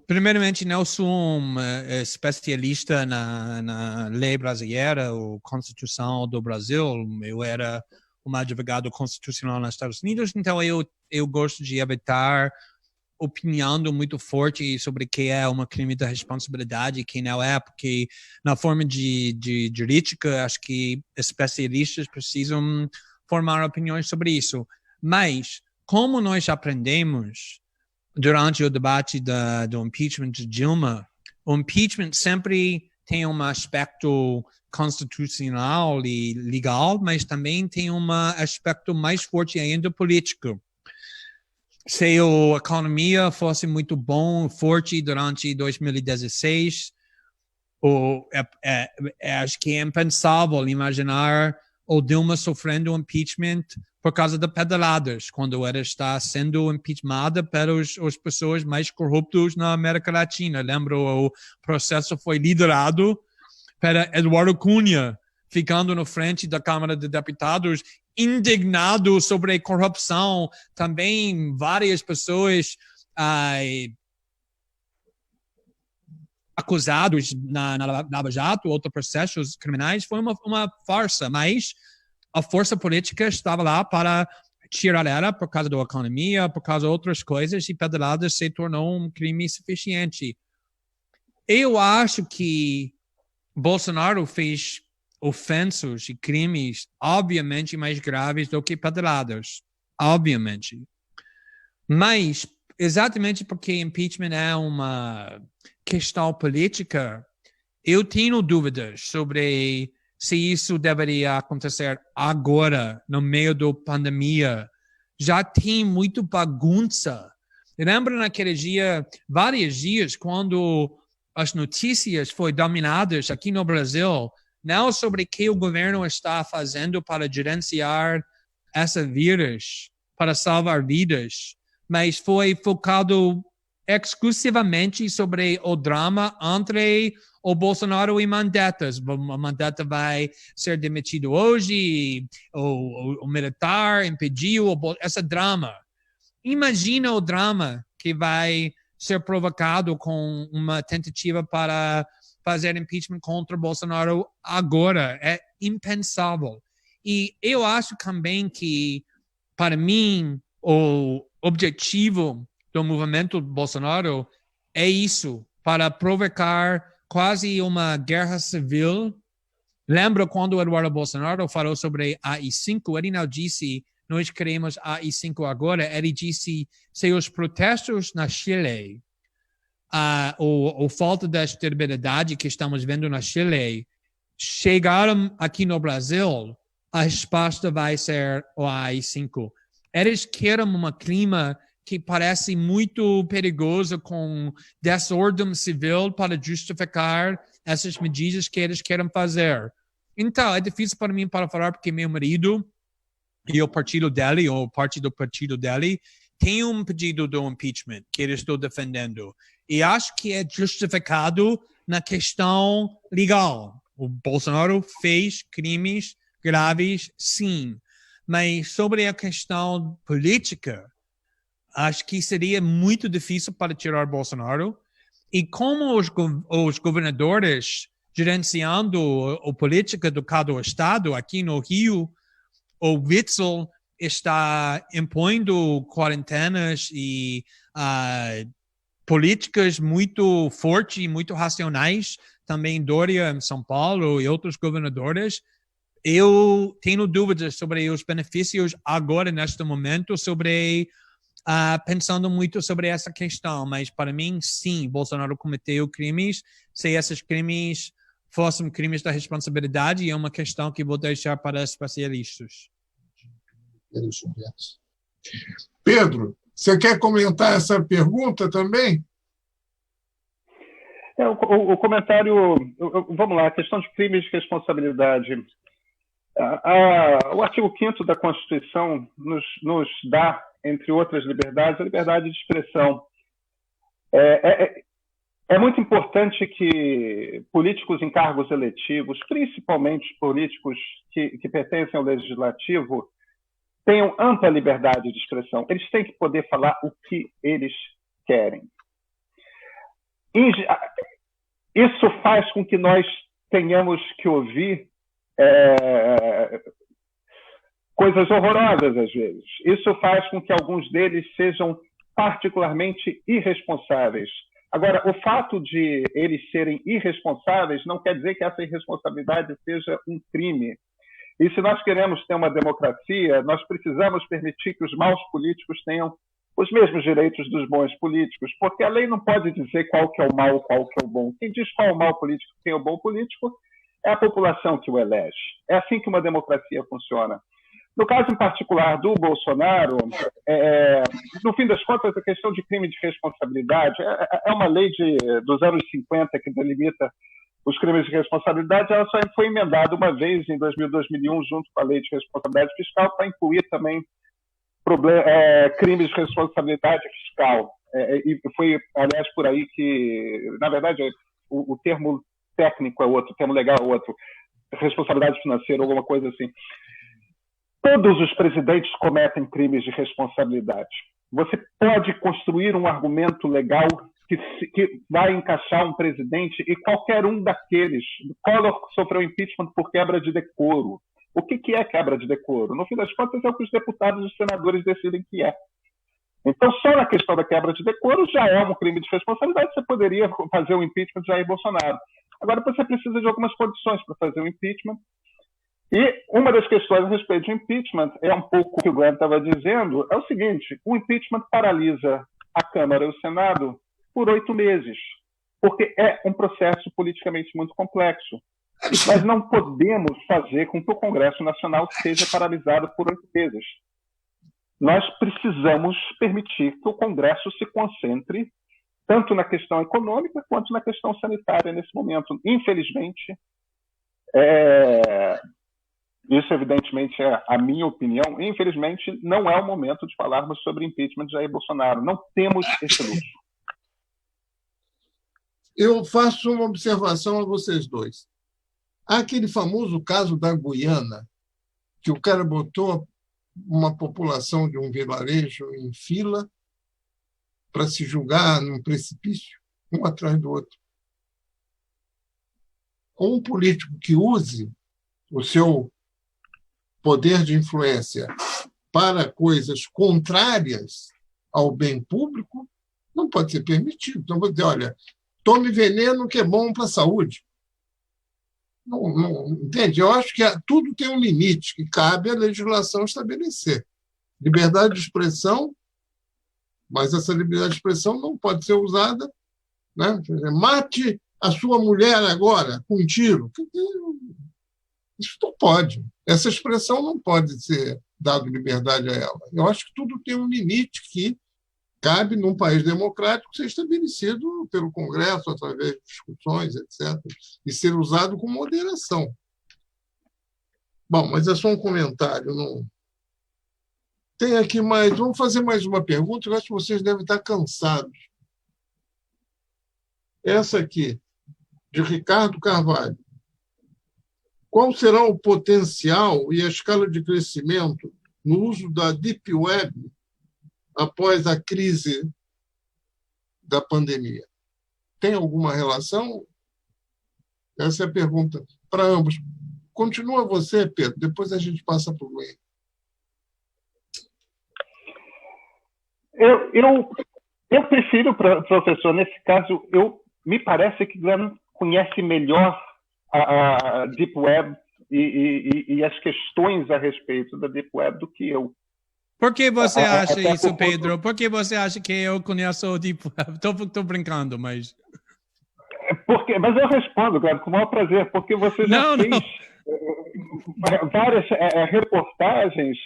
primeiramente, não sou um especialista na lei brasileira ou Constituição do Brasil. Eu era um advogado constitucional nos Estados Unidos, então eu gosto de evitar opinando muito forte sobre o que é uma crime da responsabilidade e que não é, porque na forma de jurídica, acho que especialistas precisam formar opiniões sobre isso. Mas, como nós aprendemos durante o debate do impeachment de Dilma, o impeachment sempre tem um aspecto constitucional e legal, mas também tem um aspecto mais forte ainda político. Se a economia fosse muito bom, forte durante 2016, acho que é impensável imaginar o Dilma sofrendo um impeachment por causa de pedaladas, quando ela está sendo impeachmentada pelas as pessoas mais corruptas na América Latina. Lembro, o processo foi liderado por Eduardo Cunha, ficando na frente da Câmara de Deputados, indignado sobre a corrupção. Também várias pessoas acusados na Lava Jato, outros processos criminais. Foi uma farsa, mas a força política estava lá para tirar ela por causa da economia, por causa de outras coisas, e pedaladas se tornou um crime suficiente. Eu acho que Bolsonaro fez ofensas e crimes obviamente mais graves do que pedaladas, obviamente. Mas, exatamente porque impeachment é uma questão política, eu tenho dúvidas sobre se isso deveria acontecer agora, no meio da pandemia. Já tem muito bagunça. Lembra naquele dia, vários dias, quando as notícias foram dominadas aqui no Brasil, não sobre o que o governo está fazendo para gerenciar essa vírus, para salvar vidas, mas foi focado exclusivamente sobre o drama entre o Bolsonaro e Mandetta. O Mandetta vai ser demitido hoje, o militar impediu esse drama. Imagina o drama que vai ser provocado com uma tentativa para fazer impeachment contra Bolsonaro agora. É impensável. E eu acho também que, para mim, o objetivo do movimento Bolsonaro é isso, para provocar quase uma guerra civil. Lembra quando o Eduardo Bolsonaro falou sobre AI-5? Ele não disse, nós queremos AI-5 agora. Ele disse, se os protestos na Chile, o falta de estabilidade que estamos vendo na Chile, chegaram aqui no Brasil, a resposta vai ser o AI-5. Eles querem um clima que parece muito perigoso, com desordem civil, para justificar essas medidas que eles querem fazer. Então, é difícil para mim para falar, porque meu marido e o partido dele, ou parte do partido dele, tem um pedido do impeachment que eles estão defendendo. E acho que é justificado na questão legal. O Bolsonaro fez crimes graves, sim. Mas sobre a questão política, acho que seria muito difícil para tirar Bolsonaro. E como os governadores gerenciando a política do cada estado, aqui no Rio, o Witzel está impondo quarentenas e políticas muito fortes e muito racionais, também Dória em São Paulo e outros governadores. Eu tenho dúvidas sobre os benefícios agora, neste momento, sobre pensando muito sobre essa questão, mas para mim, sim, Bolsonaro cometeu crimes. Se esses crimes fossem crimes da responsabilidade, é uma questão que vou deixar para especialistas.
Pedro, você quer comentar essa pergunta também?
O comentário, vamos lá, a questão de crimes de responsabilidade. O artigo 5º da Constituição nos dá, entre outras liberdades, a liberdade de expressão. É muito importante que políticos em cargos eletivos, principalmente políticos que pertencem ao legislativo, tenham ampla liberdade de expressão. Eles têm que poder falar o que eles querem. Isso faz com que nós tenhamos que ouvir coisas horrorosas às vezes. Isso faz com que alguns deles sejam particularmente irresponsáveis. Agora, o fato de eles serem irresponsáveis não quer dizer que essa irresponsabilidade seja um crime. E se nós queremos ter uma democracia, nós precisamos permitir que os maus políticos tenham os mesmos direitos dos bons políticos, porque a lei não pode dizer qual que é o mal, qual que é o bom. Quem diz qual é o mau político, quem é o bom político, é a população que o elege. É assim que uma democracia funciona. No caso em particular do Bolsonaro, no fim das contas, a questão de crime de responsabilidade é uma lei dos anos 50 que delimita os crimes de responsabilidade. Ela só foi emendada uma vez em 2001, junto com a lei de responsabilidade fiscal, para incluir também crimes de responsabilidade fiscal. E foi, aliás, por aí que, na verdade, o termo técnico é outro, o termo legal é outro, responsabilidade financeira, alguma coisa assim. Todos os presidentes cometem crimes de responsabilidade. Você pode construir um argumento legal que vai encaixar um presidente e qualquer um daqueles. Collor sofreu impeachment por quebra de decoro. O que é quebra de decoro? No fim das contas, é o que os deputados e os senadores decidem que é. Então, só na questão da quebra de decoro já é um crime de responsabilidade. Você poderia fazer o impeachment de Jair Bolsonaro. Agora, você precisa de algumas condições para fazer o impeachment. E uma das questões a respeito de impeachment é um pouco o que o Glenn estava dizendo, é o seguinte: o impeachment paralisa a Câmara e o Senado por 8 meses, porque é um processo politicamente muito complexo. Nós não podemos fazer com que o Congresso Nacional seja paralisado por 8 meses. Nós precisamos permitir que o Congresso se concentre tanto na questão econômica quanto na questão sanitária nesse momento. Infelizmente, isso evidentemente é a minha opinião, infelizmente não é o momento de falarmos sobre impeachment de Jair Bolsonaro. Não temos esse luxo.
Eu faço uma observação a vocês dois. Há aquele famoso caso da Guiana, que o cara botou uma população de um vilarejo em fila para se julgar num precipício, um atrás do outro. Um político que use o seu poder de influência para coisas contrárias ao bem público não pode ser permitido. Então, vou dizer, olha, tome veneno que é bom para a saúde. Não, entende? Eu acho que tudo tem um limite que cabe à legislação estabelecer. Liberdade de expressão, mas essa liberdade de expressão não pode ser usada, né? Mate a sua mulher agora com um tiro. Isso não pode. Essa expressão não pode ser dada liberdade a ela. Eu acho que tudo tem um limite que cabe, num país democrático, ser estabelecido pelo Congresso, através de discussões, etc., e ser usado com moderação. Bom, mas é só um comentário. Não... Tem aqui mais... Vamos fazer mais uma pergunta, eu acho que vocês devem estar cansados. Essa aqui, de Ricardo Carvalho. Qual será o potencial e a escala de crescimento no uso da Deep Web após a crise da pandemia? Tem alguma relação? Essa é a pergunta para ambos. Continua você, Pedro, depois a gente passa para o Glenn.
Eu prefiro, professor, nesse caso, me parece que Glenn conhece melhor a Deep Web e as questões a respeito da Deep Web do que eu.
Por que você acha isso, Pedro? Por que você acha que eu conheço o Deep Web? Estou brincando, mas...
Mas eu respondo, claro, com o maior prazer, porque você já fez várias reportagens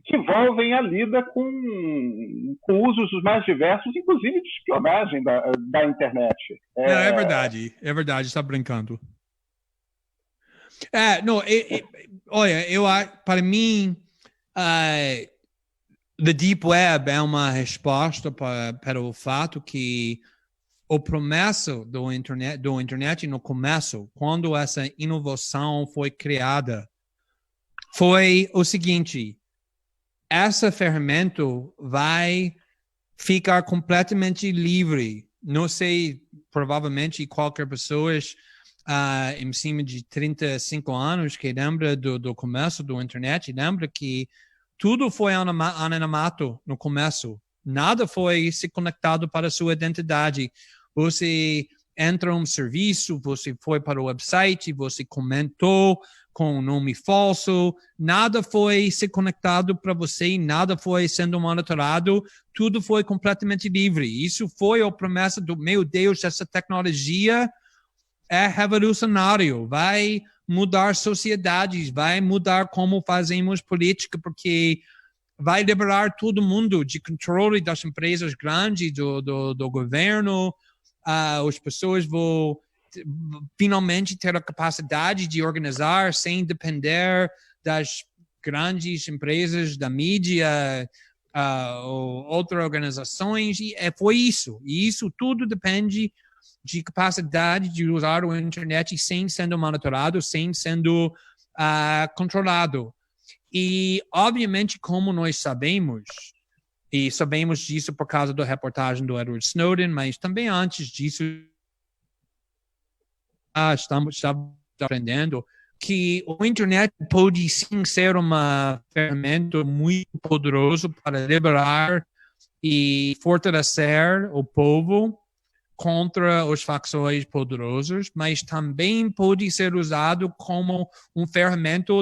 que envolvem a lida com usos os mais diversos, inclusive de espionagem da internet.
É verdade, está brincando. Olha, para mim, the Deep Web é uma resposta para o fato que o promessa do internet no começo, quando essa inovação foi criada, foi o seguinte: essa ferramenta vai ficar completamente livre. Não sei, provavelmente qualquer pessoa em cima de 35 anos que lembra do começo do internet, lembra que tudo foi anonimato no começo. Nada foi se conectado para a sua identidade. Você entra um serviço, você foi para o website, você comentou com um nome falso, nada foi se conectado para você, nada foi sendo monitorado, tudo foi completamente livre. Isso foi a promessa do, meu Deus, essa tecnologia é revolucionário, vai mudar sociedades, vai mudar como fazemos política, porque vai liberar todo mundo de controle das empresas grandes, do governo. As pessoas vão finalmente ter a capacidade de organizar sem depender das grandes empresas da mídia ou outras organizações. E foi isso. E isso tudo depende de capacidade de usar a internet sem sendo monitorado, sem sendo controlado. E, obviamente, como nós sabemos, e sabemos disso por causa da reportagem do Edward Snowden, mas também antes disso, estamos aprendendo que a internet pode sim ser uma ferramenta muito poderosa para liberar e fortalecer o povo contra os facções poderosos, mas também pode ser usado como uma ferramenta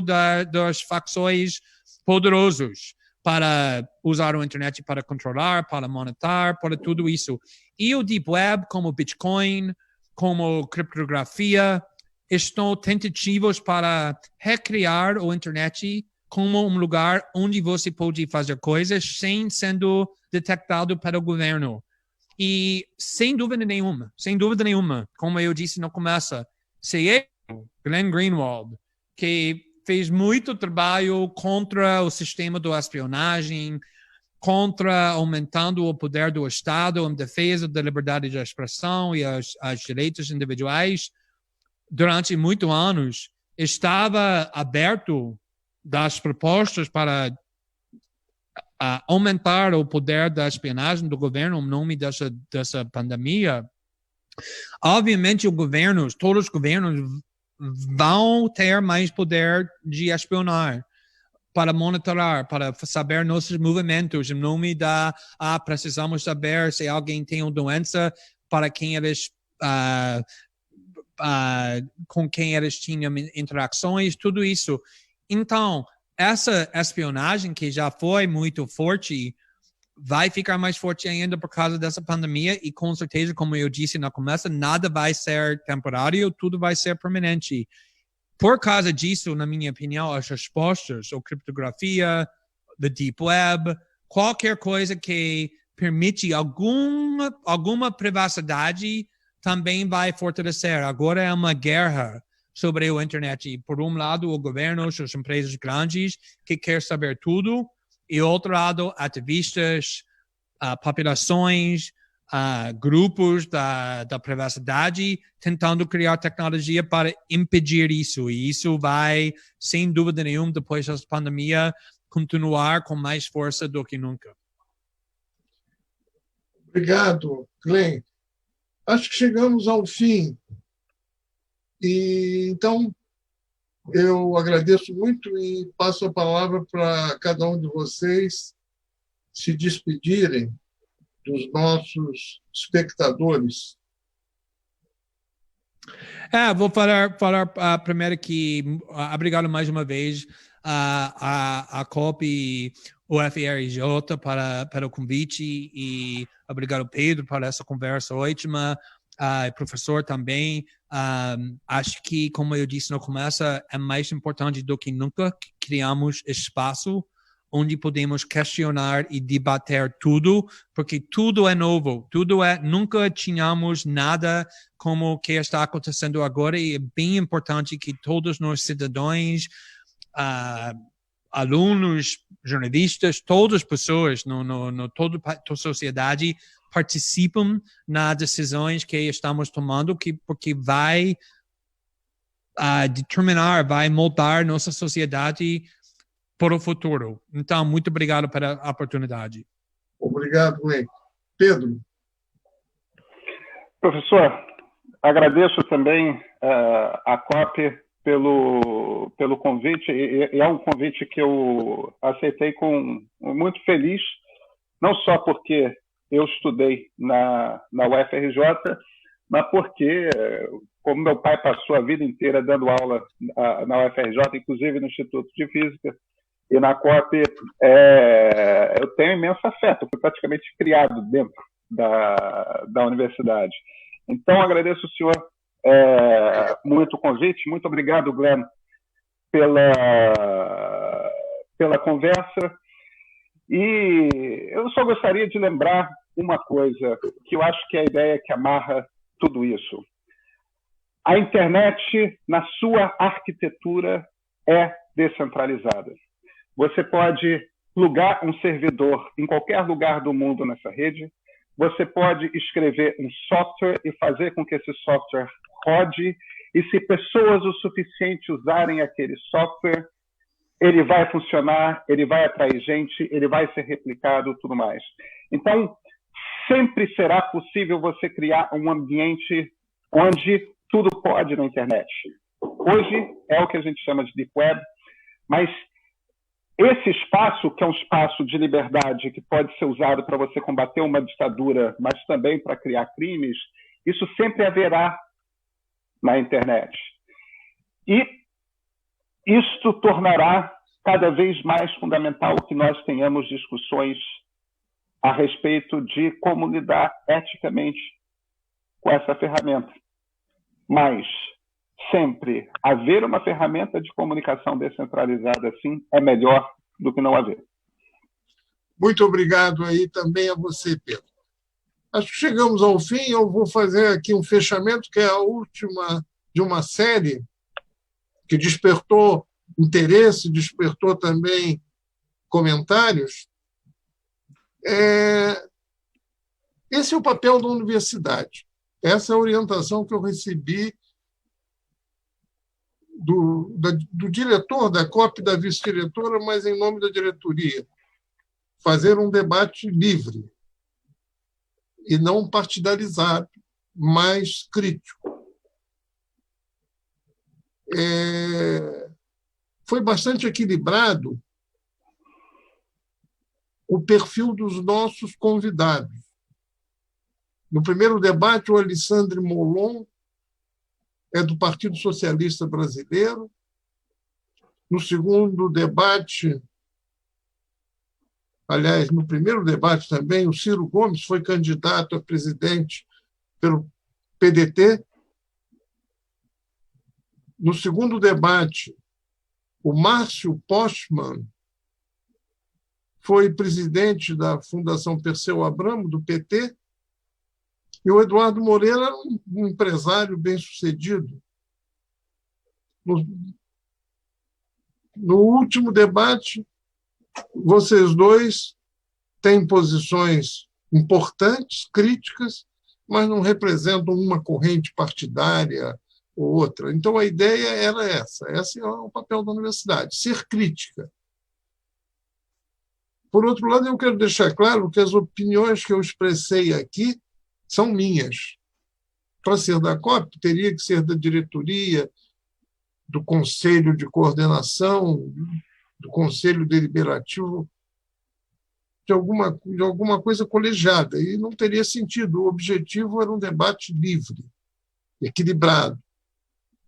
das facções poderosos para usar a internet para controlar, para monitorar, para tudo isso. E o Deep Web, como Bitcoin, como criptografia, estão tentativas para recriar a internet como um lugar onde você pode fazer coisas sem sendo detectado pelo governo. E sem dúvida nenhuma, como eu disse no começo, se Glenn Greenwald, que fez muito trabalho contra o sistema de espionagem, contra aumentando o poder do Estado em defesa da liberdade de expressão e os direitos individuais, durante muitos anos, estava aberto das propostas para aumentar o poder da espionagem do governo em nome dessa pandemia. Obviamente, todos os governos vão ter mais poder de espionar, para monitorar, para saber nossos movimentos, em nome da precisamos saber se alguém tem uma doença para quem eles com quem eles tinham interações, tudo isso. Então, essa espionagem que já foi muito forte vai ficar mais forte ainda por causa dessa pandemia e com certeza, como eu disse no começo, nada vai ser temporário, tudo vai ser permanente. Por causa disso, na minha opinião, as respostas, a criptografia, the deep web, qualquer coisa que permite alguma privacidade também vai fortalecer. Agora é uma guerra sobre a internet. E, por um lado, o governo, as empresas grandes que querem saber tudo, e, outro lado, ativistas, populações, grupos da privacidade tentando criar tecnologia para impedir isso. E isso vai, sem dúvida nenhuma, depois da pandemia, continuar com mais força do que nunca.
Obrigado, Glenn. Acho que chegamos ao fim. E, então, eu agradeço muito e passo a palavra para cada um de vocês se despedirem dos nossos espectadores.
Vou falar primeiro que obrigado mais uma vez a COP e o FRJ para o convite e obrigado, Pedro, por essa conversa ótima. Professor também. Acho que, como eu disse no começo, é mais importante do que nunca que criamos espaço onde podemos questionar e debater tudo, porque tudo é novo, nunca tínhamos nada como o que está acontecendo agora e é bem importante que todos nós cidadãos, alunos, jornalistas, todas as pessoas, toda a sociedade participam nas decisões que estamos tomando, porque vai determinar, vai moldar nossa sociedade para o futuro. Então, muito obrigado pela oportunidade.
Obrigado, Glenn. Pedro.
Professor, agradeço também a COP pelo convite, e é um convite que eu aceitei muito feliz, não só porque eu estudei na UFRJ, mas porque, como meu pai passou a vida inteira dando aula na UFRJ, inclusive no Instituto de Física, e na COP, eu tenho imenso afeto, eu fui praticamente criado dentro da universidade. Então, agradeço o senhor muito o convite. Muito obrigado, Glenn, pela conversa. E eu só gostaria de lembrar uma coisa, que eu acho que é a ideia que amarra tudo isso. A internet, na sua arquitetura, é descentralizada. Você pode plugar um servidor em qualquer lugar do mundo nessa rede, você pode escrever um software e fazer com que esse software rode, e se pessoas o suficiente usarem aquele software, ele vai funcionar, ele vai atrair gente, ele vai ser replicado, tudo mais. Então, sempre será possível você criar um ambiente onde tudo pode na internet. Hoje é o que a gente chama de Deep Web, mas esse espaço, que é um espaço de liberdade que pode ser usado para você combater uma ditadura, mas também para criar crimes, isso sempre haverá na internet. E isto tornará cada vez mais fundamental que nós tenhamos discussões a respeito de como lidar eticamente com essa ferramenta. Mas sempre haver uma ferramenta de comunicação descentralizada assim é melhor do que não haver.
Muito obrigado aí também a você, Pedro. Acho que chegamos ao fim. Eu vou fazer aqui um fechamento, que é a última de uma série que despertou interesse, despertou também comentários. Esse é o papel da universidade. Essa é a orientação que eu recebi do diretor da COP, da vice-diretora, mas em nome da diretoria. Fazer um debate livre e não partidarizado, mas crítico. Foi bastante equilibrado o perfil dos nossos convidados. No primeiro debate, o Alexandre Molon é do Partido Socialista Brasileiro. No segundo debate, aliás, no primeiro debate também, o Ciro Gomes foi candidato a presidente pelo PDT. No segundo debate, o Márcio Postman foi presidente da Fundação Perseu Abramo, do PT, e o Eduardo Moreira era um empresário bem-sucedido. No último debate, vocês dois têm posições importantes, críticas, mas não representam uma corrente partidária ou outra. Então, a ideia era essa. Esse é o papel da universidade, ser crítica. Por outro lado, eu quero deixar claro que as opiniões que eu expressei aqui são minhas. Para ser da COP, teria que ser da diretoria, do Conselho de Coordenação, do Conselho Deliberativo, de alguma coisa colegiada, e não teria sentido. O objetivo era um debate livre, equilibrado.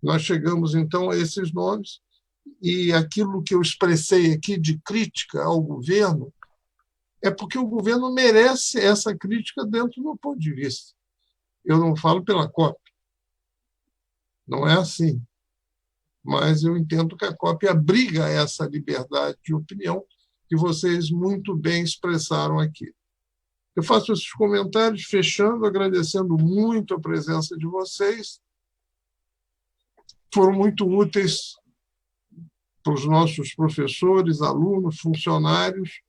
Nós chegamos, então, a esses nomes, e aquilo que eu expressei aqui de crítica ao governo é porque o governo merece essa crítica dentro do meu ponto de vista. Eu não falo pela COP. Não é assim. Mas eu entendo que a COP abriga essa liberdade de opinião que vocês muito bem expressaram aqui. Eu faço esses comentários fechando, agradecendo muito a presença de vocês. Foram muito úteis para os nossos professores, alunos, funcionários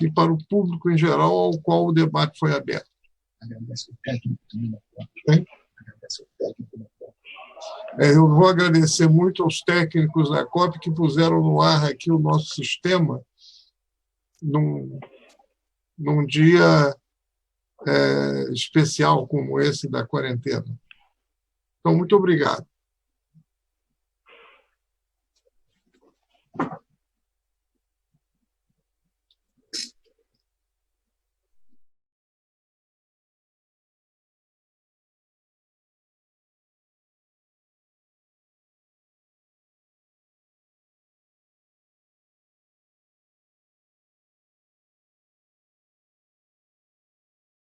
e para o público em geral ao qual o debate foi aberto.
Agradeço o técnico também da COP. Agradeço o técnico da COP.
Eu vou agradecer muito aos técnicos da COP que puseram no ar aqui o nosso sistema num dia especial como esse da quarentena. Então, muito obrigado.